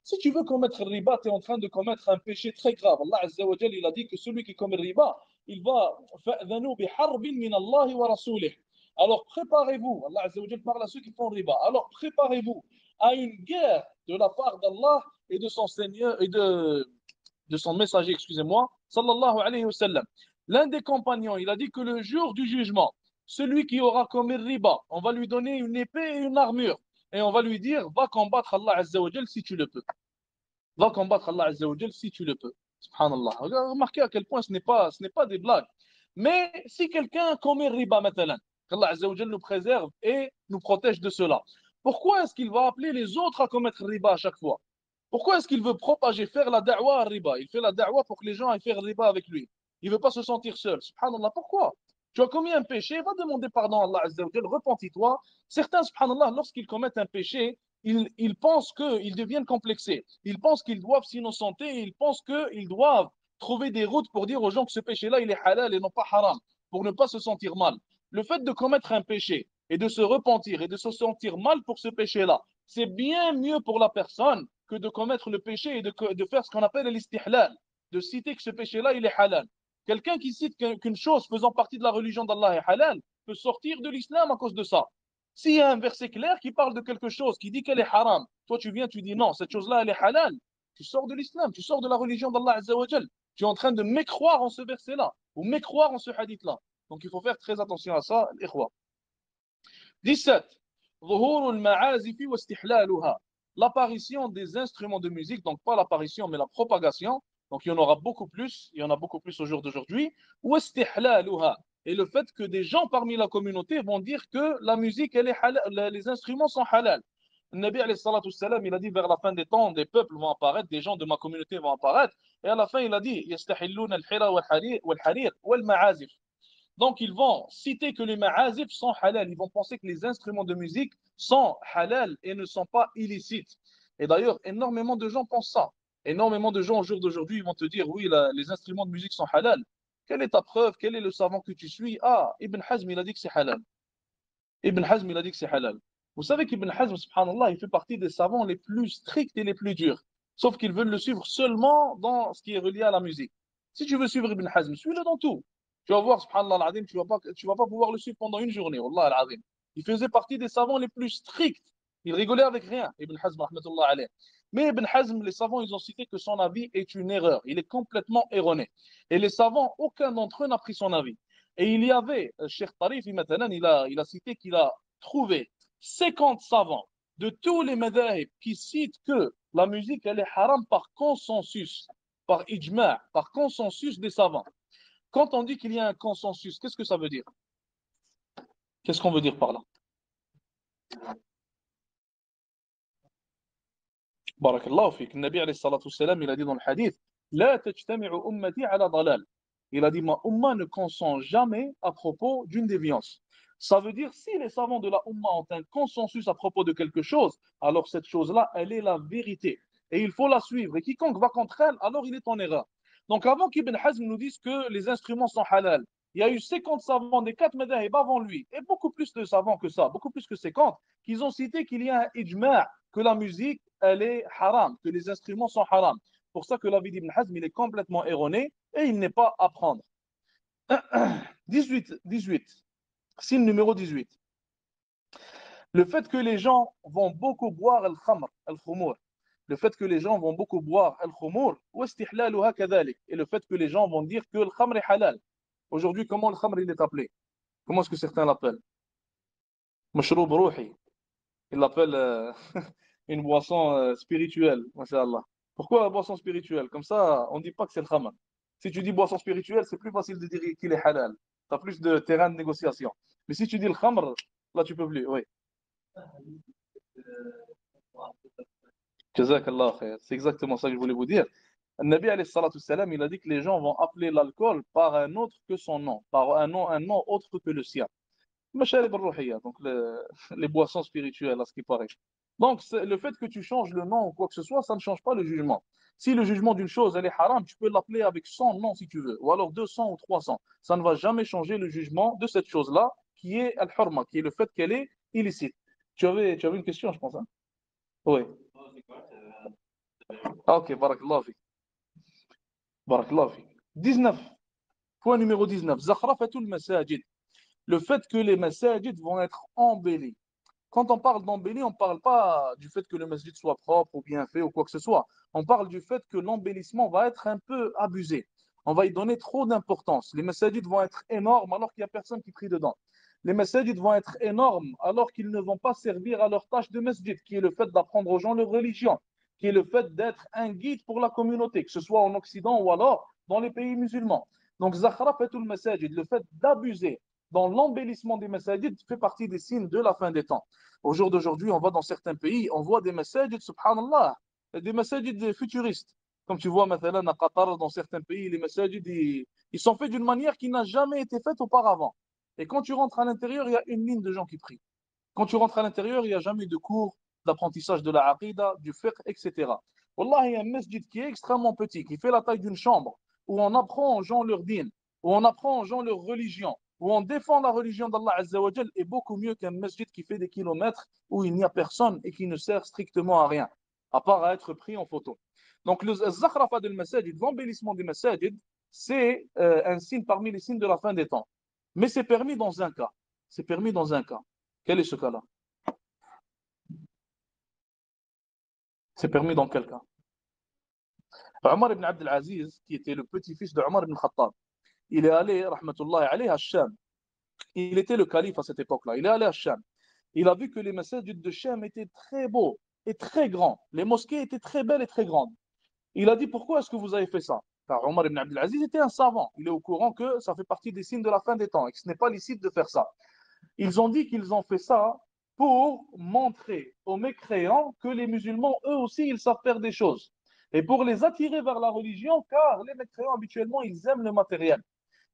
A: Si tu veux commettre le riba, tu es en train de commettre un péché très grave. Allah Azza wa Jal, il a dit que celui qui commet le riba, il va فَأْذَنُوا بِحَرْبٍ مِّنَ اللَّهِ وَرَسُولِهِ. Alors préparez-vous, Allah Azza wa Jal parle à ceux qui font le riba. Alors préparez-vous à une guerre de la part d'Allah et de son Seigneur et de son messager, excusez-moi, sallallahu alayhi wa sallam. L'un des compagnons, il a dit que le jour du jugement, celui qui aura commis le riba, on va lui donner une épée et une armure. Et on va lui dire, va combattre Allah Azza wa Jal si tu le peux. Va combattre Allah Azza wa Jal si tu le peux. Subhanallah. Remarquez à quel point ce n'est pas des blagues. Mais si quelqu'un commet le riba, maintenant, qu'Allah Azza wa Jal nous préserve et nous protège de cela, pourquoi est-ce qu'il va appeler les autres à commettre le riba à chaque fois? Pourquoi est-ce qu'il veut propager, faire la da'wa à riba? Il fait la da'wa pour que les gens aillent faire riba avec lui. Il ne veut pas se sentir seul. Subhanallah, pourquoi? Tu as commis un péché, va demander pardon à Allah Azza wa Jal, repentis-toi. Certains, subhanallah, lorsqu'ils commettent un péché, ils pensent qu'ils deviennent complexés. Ils pensent qu'ils doivent s'innocenter. Ils pensent qu'ils doivent trouver des routes pour dire aux gens que ce péché-là, il est halal et non pas haram, pour ne pas se sentir mal. Le fait de commettre un péché et de se repentir et de se sentir mal pour ce péché-là, c'est bien mieux pour la personne que de commettre le péché et de faire ce qu'on appelle l'istihlal, de citer que ce péché-là, il est halal. Quelqu'un qui cite qu'une chose faisant partie de la religion d'Allah est halal peut sortir de l'islam à cause de ça. S'il y a un verset clair qui parle de quelque chose, qui dit qu'elle est haram, toi tu viens, tu dis non, cette chose-là elle est halal, tu sors de l'islam, tu sors de la religion d'Allah Azza wa Jal. Tu es en train de mécroire en ce verset-là, ou mécroire en ce hadith-là. Donc il faut faire très attention à ça, l'ikhwa. 17. ظهور المعازف واستحلالها. L'apparition des instruments de musique, donc pas l'apparition mais la propagation, donc il y en aura beaucoup plus, il y en a beaucoup plus au jour d'aujourd'hui, واستحلالها. Et le fait que des gens parmi la communauté vont dire que la musique, elle est halal, les instruments sont halal. Le Nabi alayhi salatu salam, il a dit vers la fin des temps, des peuples vont apparaître, des gens de ma communauté vont apparaître, et à la fin il a dit يستحلون الحرى والحرير والمعازف. Donc, ils vont citer que les ma'azif sont halal. Ils vont penser que les instruments de musique sont halal et ne sont pas illicites. Et d'ailleurs, énormément de gens pensent ça. Énormément de gens au jour d'aujourd'hui, ils vont te dire, oui, les instruments de musique sont halal. Quelle est ta preuve? Quel est le savant que tu suis? Ah, Ibn Hazm, il a dit que c'est halal. Ibn Hazm, il a dit que c'est halal. Vous savez qu'Ibn Hazm, subhanallah, il fait partie des savants les plus stricts et les plus durs. Sauf qu'ils veulent le suivre seulement dans ce qui est relié à la musique. Si tu veux suivre Ibn Hazm, suis-le dans tout. Tu vas voir, subhanallah al-azim, tu vas pas pouvoir le suivre pendant une journée, wallah al-azim. Il faisait partie des savants les plus stricts. Il rigolait avec rien, Ibn Hazm, rahmatullah alayh. Mais Ibn Hazm, les savants, ils ont cité que son avis est une erreur. Il est complètement erroné. Et les savants, aucun d'entre eux n'a pris son avis. Et il y avait, Cheikh Tarif, il a cité qu'il a trouvé 50 savants de tous les madhahib qui citent que la musique, elle est haram par consensus, par ijma', par consensus des savants. Quand on dit qu'il y a un consensus, qu'est-ce que ça veut dire? Qu'est-ce qu'on veut dire par là? Barakallahu fik. Le Nabi alayhi salatu salam, il a dit dans le hadith, La tajtami'u ummati ala dalal. Il a dit, ma umma ne consent jamais à propos d'une déviance. Ça veut dire, si les savants de la umma ont un consensus à propos de quelque chose, alors cette chose-là, elle est la vérité. Et il faut la suivre. Et quiconque va contre elle, alors il est en erreur. Donc avant qu'Ibn Hazm nous dise que les instruments sont halal, il y a eu 50 savants des 4 madhahib avant lui, et beaucoup plus de savants que ça, beaucoup plus que 50, qui ont cité qu'il y a un ijma', que la musique, elle est haram, que les instruments sont haram. Pour ça que l'avis d'Ibn Hazm, il est complètement erroné et il n'est pas à prendre. 18. Signe numéro 18. Le fait que les gens vont beaucoup boire al-khamr, al-khumur. Le fait que les gens vont beaucoup boire al-khumur, et le fait que les gens vont dire que le khamr est halal. Aujourd'hui, comment le khamr il est appelé? Comment est-ce que certains l'appellent? Mashroub rouhi. Ils l'appellent une boisson spirituelle, masha'Allah. Pourquoi la boisson spirituelle? Comme ça, on ne dit pas que c'est le khamr. Si tu dis boisson spirituelle, c'est plus facile de dire qu'il est halal. Tu as plus de terrain de négociation. Mais si tu dis le khamr, là, tu peux plus. Oui. Jazakallah khair. C'est exactement ça que je voulais vous dire. Le Nabi alayhi salatu salam, il a dit que les gens vont appeler l'alcool par un autre que son nom, par un nom autre que le sien. Masharib al-ruhiyya, donc les boissons spirituelles, à ce qui paraît. Donc, le fait que tu changes le nom ou quoi que ce soit, ça ne change pas le jugement. Si le jugement d'une chose, elle est haram, tu peux l'appeler avec 100 noms si tu veux, ou alors 200 ou 300. Ça ne va jamais changer le jugement de cette chose-là, qui est al-hurma, qui est le fait qu'elle est illicite. Tu avais une question, je pense, hein? Oui. Ah, ok, barakallah fik. Barakallah fik. 19. Point numéro 19. Zakhrafatul masajid. Le fait que les masajid vont être embellis. Quand on parle d'embellir, on ne parle pas du fait que le masjid soit propre ou bien fait ou quoi que ce soit. On parle du fait que l'embellissement va être un peu abusé. On va y donner trop d'importance. Les masajid vont être énormes alors qu'il n'y a personne qui prie dedans. Les masajid vont être énormes alors qu'ils ne vont pas servir à leur tâche de masjid, qui est le fait d'apprendre aux gens leur religion, qui est le fait d'être un guide pour la communauté, que ce soit en Occident ou alors dans les pays musulmans. Donc, zakhrafatul masajid, le fait d'abuser dans l'embellissement des masajid fait partie des signes de la fin des temps. Au jour d'aujourd'hui, on va dans certains pays, on voit des masajid, subhanallah, des masajid futuristes. Comme tu vois maintenant à Qatar, dans certains pays, les masajid, ils sont faits d'une manière qui n'a jamais été faite auparavant. Et quand tu rentres à l'intérieur, il y a une ligne de gens qui prient. Quand tu rentres à l'intérieur, il n'y a jamais de cours d'apprentissage de la aqidah, du fiqh, etc. Wallah, il y a un masjid qui est extrêmement petit, qui fait la taille d'une chambre, où on apprend aux gens leur dîn, où on apprend aux gens leur religion, où on défend la religion d'Allah Azza wa Jal, est beaucoup mieux qu'un masjid qui fait des kilomètres, où il n'y a personne et qui ne sert strictement à rien, à part à être pris en photo. Donc le zakhrafa del masajid, l'embellissement des masajid, c'est un signe parmi les signes de la fin des temps. Mais c'est permis dans un cas. C'est permis dans un cas. Quel est ce cas-là? C'est permis dans quel cas? Omar ibn Abd al-Aziz, qui était le petit-fils de Omar ibn Khattab, il est allé, rahmatullahi alayhi, à Sham. Il était le calife à cette époque-là. Il est allé à Sham. Il a vu que les masajid de Sham étaient très beaux et très grands. Les mosquées étaient très belles et très grandes. Il a dit, pourquoi est-ce que vous avez fait ça? Car Omar ibn Abdelaziz était un savant. Il est au courant que ça fait partie des signes de la fin des temps et que ce n'est pas licite de faire ça. Ils ont dit qu'ils ont fait ça pour montrer aux mécréants que les musulmans, eux aussi, ils savent faire des choses. Et pour les attirer vers la religion, car les mécréants, habituellement, ils aiment le matériel.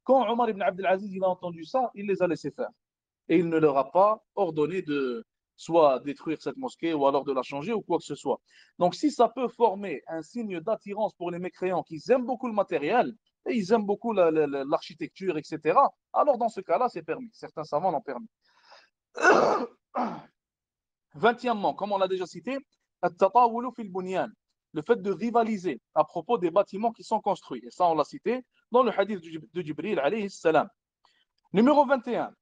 A: Quand Omar ibn Abdelaziz il a entendu ça, il les a laissés faire. Et il ne leur a pas ordonné de soit détruire cette mosquée ou alors de la changer ou quoi que ce soit. Donc si ça peut former un signe d'attirance pour les mécréants qui aiment beaucoup le matériel, et ils aiment beaucoup l'architecture, etc., alors dans ce cas-là, c'est permis. Certains savants l'ont permis. 20e, comme on l'a déjà cité, le fait de rivaliser à propos des bâtiments qui sont construits. Et ça, on l'a cité dans le hadith de Jibril, alayhi salam. Numéro 21.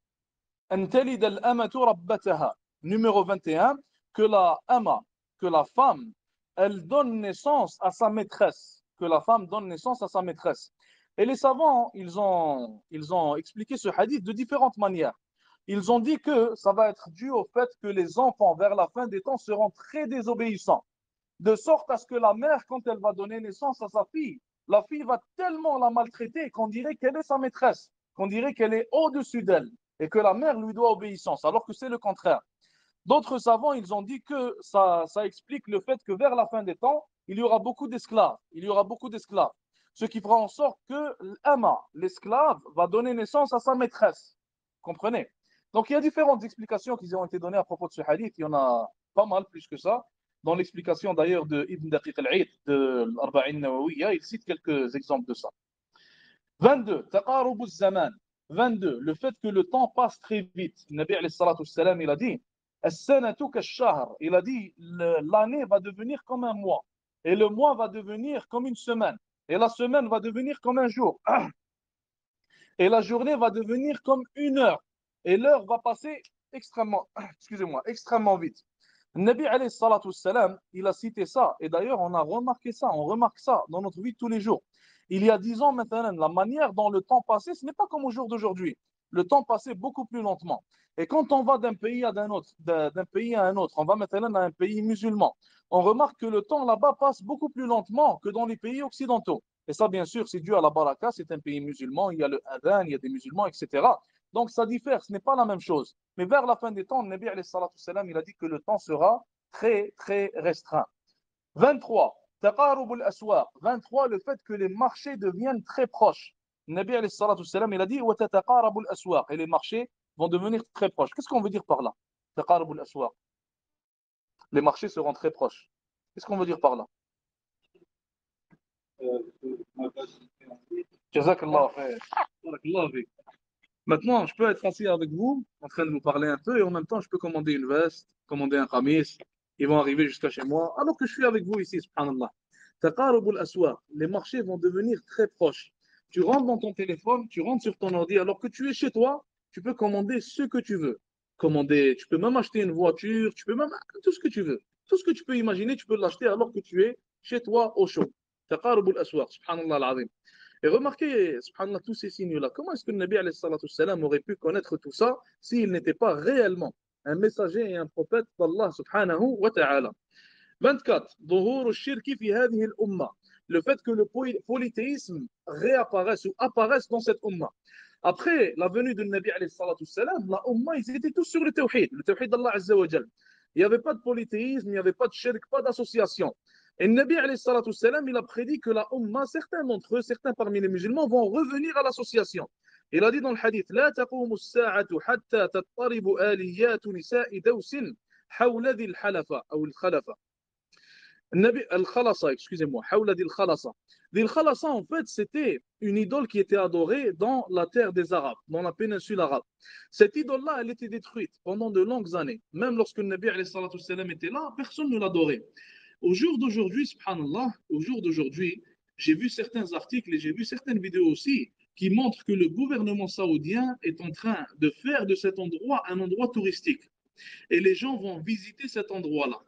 A: Numéro 21, que la ama, que la femme, elle donne naissance à sa maîtresse. Que la femme donne naissance à sa maîtresse. Et les savants, ils ont expliqué ce hadith de différentes manières. Ils ont dit que ça va être dû au fait que les enfants, vers la fin des temps, seront très désobéissants. De sorte à ce que la mère, quand elle va donner naissance à sa fille, la fille va tellement la maltraiter qu'on dirait qu'elle est sa maîtresse, qu'on dirait qu'elle est au-dessus d'elle et que la mère lui doit obéissance, alors que c'est le contraire. D'autres savants, ils ont dit que ça explique le fait que vers la fin des temps, il y aura beaucoup d'esclaves. Il y aura beaucoup d'esclaves. Ce qui fera en sorte que l'ama, l'esclave, va donner naissance à sa maîtresse. Comprenez? Donc il y a différentes explications qui ont été données à propos de ce hadith. Il y en a pas mal plus que ça. Dans l'explication d'ailleurs de Ibn Daqiq al-Aid de l'Arba'in Nawawiya, il cite quelques exemples de ça. 22. Taqarub al-zaman. 22. Le fait que le temps passe très vite. Le Nabi alayhi salatu wassalam, il a dit As-sanatu kash-shahr. Il a dit l'année va devenir comme un mois. Et le mois va devenir comme une semaine. Et la semaine va devenir comme un jour. Et la journée va devenir comme une heure. Et l'heure va passer extrêmement vite. Le Nabi alayhi salatu wassalam, il a cité ça. Et d'ailleurs, on a remarqué ça, on remarque ça dans notre vie de tous les jours. Il y a 10 ans maintenant, la manière dont le temps passait, ce n'est pas comme au jour d'aujourd'hui. Le temps passait beaucoup plus lentement. Et quand on va d'un pays à un autre, d'un pays à un autre, on va maintenant à un pays musulman, on remarque que le temps là-bas passe beaucoup plus lentement que dans les pays occidentaux. Et ça, bien sûr, c'est dû à la baraka, c'est un pays musulman, il y a le adhan, il y a des musulmans, etc. Donc ça diffère, ce n'est pas la même chose. Mais vers la fin des temps, le Nabi alayhi salatu wassalam, il a dit que le temps sera très, très restreint. 23. Taqarub al-aswaq. 23, le fait que les marchés deviennent très proches. Le Nabi alayhi salatu wassalam, il a dit وَتَتَقَارَبُ الْأَسْوَاقِ. Et les marchés vont devenir très proches. Qu'est-ce qu'on veut dire par là? Taqarub al-aswaq. Les marchés seront très proches. Qu'est-ce qu'on veut dire par là? Jazakallah khair. Barakallah fik. Maintenant, je peux être assis avec vous, en train de vous parler un peu, et en même temps, je peux commander une veste, commander un khamis. Ils vont arriver jusqu'à chez moi, alors que je suis avec vous ici, subhanallah. Taqarubul aswaq. Les marchés vont devenir très proches. Tu rentres dans ton téléphone, tu rentres sur ton ordi, alors que tu es chez toi, tu peux commander ce que tu veux. Commander, tu peux même acheter une voiture, tu peux même tout ce que tu veux. Tout ce que tu peux imaginer, tu peux l'acheter alors que tu es chez toi au chaud. Taqarubul aswaq, subhanallah al-azim. Et remarquez, subhanallah, tous ces signes-là. Comment est-ce que le Nabi alayhi salatu wassalam aurait pu connaître tout ça s'il n'était pas réellement un messager et un prophète d'Allah subhanahu wa ta'ala? 24. ظهور الشرك في هذه الأمة. Le fait que le polythéisme réapparaisse ou apparaisse dans cette umma. Après la venue du Nabi alayhi salatu wassalam, la umma, ils étaient tous sur le tawhid d'Allah azza wa jal. Il n'y avait pas de polythéisme, il n'y avait pas de shirk, pas d'association. Et le Nabi alayhi salatu wassalam, il a prédit que la umma, certains d'entre eux, certains parmi les musulmans, vont revenir à l'association. Il a dit dans le hadith لا تقوم الساعة حتى تضطرب آليات نساء دوس حول ذي الحلفة أو الخلفة. Nabi al-Khalasa, excusez-moi, Hawla dil-Khalasa. Dil-Khalasa, en fait, c'était une idole qui était adorée dans la terre des Arabes, dans la péninsule arabe. Cette idole-là, elle était détruite pendant de longues années. Même lorsque le Nabi alayhi salatu wassalam était là, personne ne l'adorait. Au jour d'aujourd'hui, subhanallah, au jour d'aujourd'hui,
B: j'ai vu certains articles et j'ai vu certaines vidéos aussi qui montrent que le gouvernement saoudien est en train de faire de cet endroit un endroit touristique. Et les gens vont visiter cet endroit-là.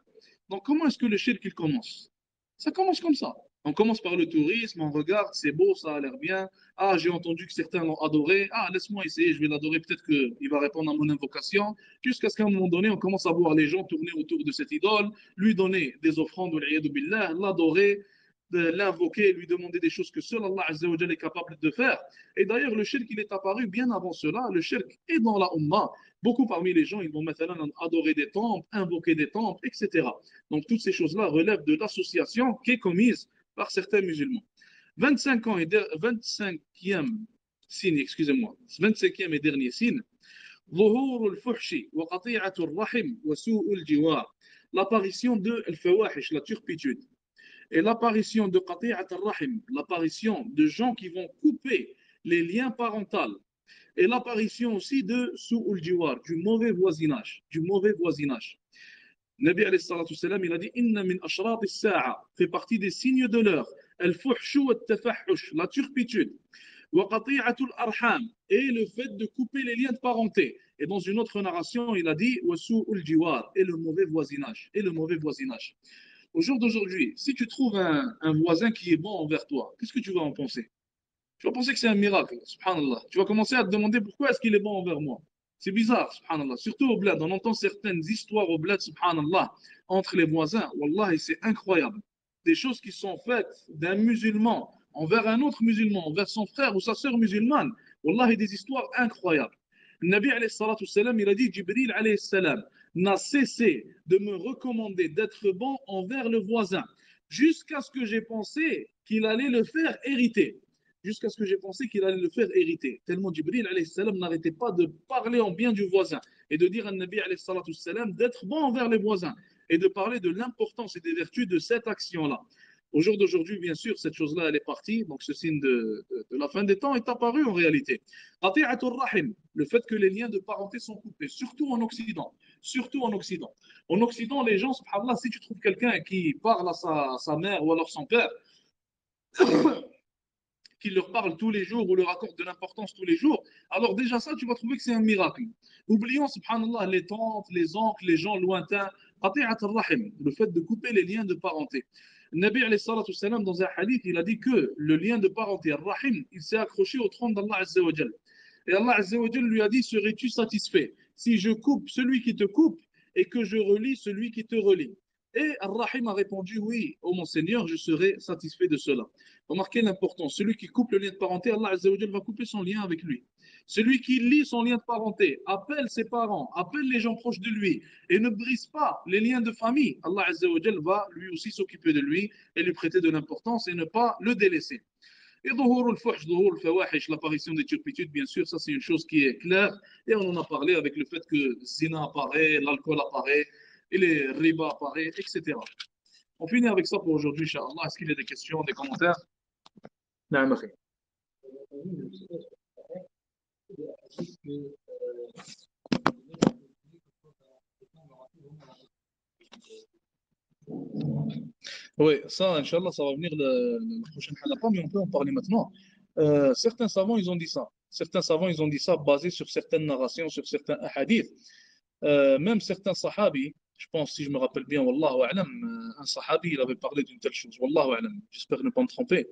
B: Donc, comment est-ce que le shirk il commence? Ça commence comme ça. On commence par le tourisme, on regarde, c'est beau, ça a l'air bien. Ah, j'ai entendu que certains l'ont adoré. Ah, laisse-moi essayer, je vais l'adorer, peut-être qu'il va répondre à mon invocation. Jusqu'à ce qu'à un moment donné, on commence à voir les gens tourner autour de cette idole, lui donner des offrandes, billah, l'adorer, l'invoquer, lui demander des choses que seul Allah Azza wa Jalla est capable de faire. Et d'ailleurs, le shirk, il est apparu bien avant cela. Le shirk est dans la Ummah. Beaucoup parmi les gens, ils vont maintenant adorer des temples, invoquer des temples, etc. Donc, toutes ces choses-là relèvent de l'association qui est commise par certains musulmans. 25 ans et 25e signe, excusez-moi, 25e et dernier signe, ظهور الفحش وقطيعة الرحم وسوء الجوار. L'apparition de al-fawahish, la turpitude, et l'apparition de qati'at al-rahim, l'apparition de gens qui vont couper les liens parentaux, et l'apparition aussi de su'ul jiwar, du mauvais voisinage, du mauvais voisinage. Nabi alayhi salatu salam, il a dit inna min ashrat as-sa'a, fait partie des signes de l'heure, al-fuhshu wa al-tafahush, la turpitude, wa qati'atul arham, et le fait de couper les liens de parenté. Et dans une autre narration, il a dit wa su'ul jiwar, et le mauvais voisinage, et le mauvais voisinage. Au jour d'aujourd'hui, si tu trouves un voisin qui est bon envers toi, qu'est-ce que tu vas en penser? Tu vas penser que c'est un miracle, subhanallah. Tu vas commencer à te demander pourquoi est-ce qu'il est bon envers moi. C'est bizarre, subhanallah. Surtout au bled. On entend certaines histoires au bled, subhanallah, entre les voisins. Wallah, c'est incroyable. Des choses qui sont faites d'un musulman envers un autre musulman, envers son frère ou sa sœur musulmane. Wallah, des histoires incroyables. Le Nabi alayhi salatu salam, il a dit, Jibril alayhi salam n'a cessé de me recommander d'être bon envers le voisin jusqu'à ce que j'ai pensé qu'il allait le faire hériter, jusqu'à ce que j'ai pensé qu'il allait le faire hériter. Tellement Jibril salam n'arrêtait pas de parler en bien du voisin et de dire à Nabi salam d'être bon envers les voisins et de parler de l'importance et des vertus de cette action-là. Au jour d'aujourd'hui, bien sûr, cette chose-là, elle est partie. Donc, ce signe de la fin des temps est apparu en réalité. Qati'atul rahim, le fait que les liens de parenté sont coupés, surtout en Occident. Surtout en Occident. En Occident, les gens, subhanallah, si tu trouves quelqu'un qui parle à sa mère ou alors son père, qui leur parle tous les jours ou leur accorde de l'importance tous les jours, alors déjà ça, tu vas trouver que c'est un miracle. Oublions, subhanallah, les tantes, les oncles, les gens lointains, le fait de couper les liens de parenté. Le Nabi alayhi salatu salam, dans un hadith, il a dit que le lien de parenté, al-rahim, il s'est accroché au trône d'Allah Azza wa Jal. Et Allah Azza wa Jal lui a dit, serais-tu satisfait si je coupe celui qui te coupe et que je relie celui qui te relie? Et Ar-Rahim a répondu, oui, ô mon Seigneur, je serai satisfait de cela. Remarquez l'importance. Celui qui coupe le lien de parenté, Allah Azza wa Jal va couper son lien avec lui. Celui qui lie son lien de parenté, appelle ses parents, appelle les gens proches de lui et ne brise pas les liens de famille, Allah Azza wa Jal va lui aussi s'occuper de lui et lui prêter de l'importance et ne pas le délaisser. Et l'apparition des turpitudes, bien sûr, ça c'est une chose qui est claire. Et on en a parlé avec le fait que zina apparaît, l'alcool apparaît, et les riba apparaît, etc. On finit avec ça pour aujourd'hui, Inch'Allah. Est-ce qu'il y a des questions, des commentaires? نعم أخي. Oui, ça, Inch'Allah, ça va venir la prochaine halakha, mais on peut en parler maintenant. Certains savants, ils ont dit ça. Certains savants, ils ont dit ça basé sur certaines narrations, sur certains hadiths. Même certains sahabis, je pense, si je me rappelle bien, Wallahu a'lam, un sahabi, il avait parlé d'une telle chose. Wallahu a'lam, j'espère ne pas me tromper.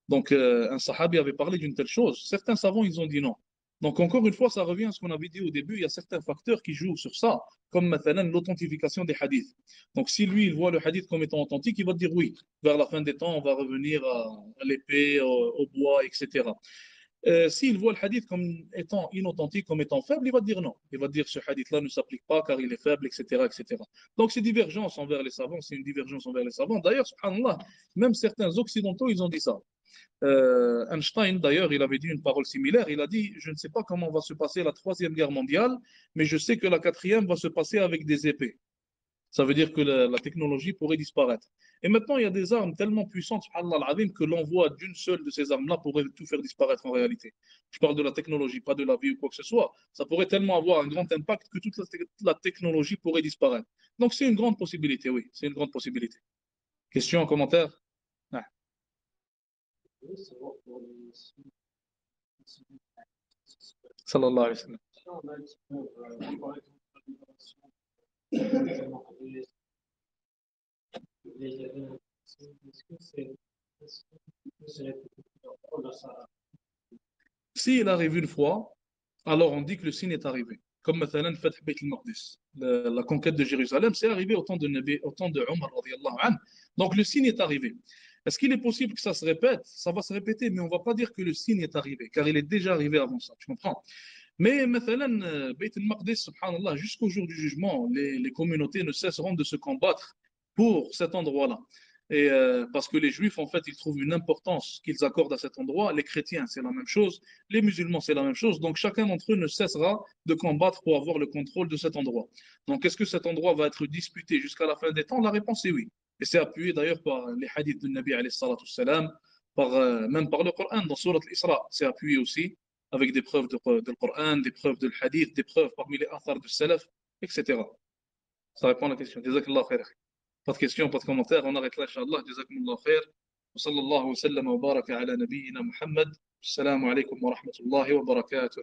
B: Donc, un sahabi avait parlé d'une telle chose. Certains savants, ils ont dit non. Donc, encore une fois, ça revient à ce qu'on avait dit au début. Il y a certains facteurs qui jouent sur ça, comme maintenant l'authentification des hadiths. Donc, si lui, il voit le hadith comme étant authentique, il va dire oui. Vers la fin des temps, on va revenir à l'épée, au bois, etc. S'il voit le hadith comme étant inauthentique, comme étant faible, il va dire non. Il va dire ce hadith-là ne s'applique pas car il est faible, etc., etc. Donc, c'est divergence envers les savants, c'est une divergence envers les savants. D'ailleurs, subhanallah, même certains occidentaux, ils ont dit ça. Einstein, d'ailleurs, il avait dit une parole similaire. Il a dit, je ne sais pas comment va se passer la troisième guerre mondiale, mais je sais que la quatrième va se passer avec des épées. Ça veut dire que la technologie pourrait disparaître. Et maintenant, il y a des armes tellement puissantes, subhanallah al-azim, que l'envoi d'une seule de ces armes-là pourrait tout faire disparaître en réalité. Je parle de la technologie, pas de la vie ou quoi que ce soit. Ça pourrait tellement avoir un grand impact que toute la technologie pourrait disparaître. Donc, c'est une grande possibilité, oui. C'est une grande possibilité. Question, commentaire? Ah.
A: Sallallahu alayhi wa sallam. S'il arrive une fois, alors on dit que le signe est arrivé. Comme مثلا فتح بيت المقدس, la conquête de Jérusalem, c'est arrivé au temps de Nabi, au temps de Omar radiyallahu anhu. Donc le signe est arrivé. Est-ce qu'il est possible que ça se répète? Ça va se répéter, mais on ne va pas dire que le signe est arrivé, car il est déjà arrivé avant ça. Tu comprends? Mais مثلا Beit al-Maqdis, subhanallah, jusqu'au jour du jugement, les communautés ne cesseront de se combattre pour cet endroit-là. Et parce que les juifs, en fait, ils trouvent une importance qu'ils accordent à cet endroit. Les chrétiens, c'est la même chose. Les musulmans, c'est la même chose. Donc chacun d'entre eux ne cessera de combattre pour avoir le contrôle de cet endroit. Donc est-ce que cet endroit va être disputé jusqu'à la fin des temps? La réponse est oui. Et c'est appuyé d'ailleurs par les hadiths du Nabi alayhi salatu wassalam, même par le Coran dans Surat al-Isra. C'est appuyé aussi avec des preuves de Coran, des preuves de hadith, des preuves parmi les athars du salaf, etc. Ça répond à la question. Jazakallah khair. Pas de questions, pas de commentaires. On arrête là, Inch'Allah. Jazakumullah khair. وصلى الله وسلم وبارك على نبينا محمد. السلام عليكم ورحمة الله وبركاته.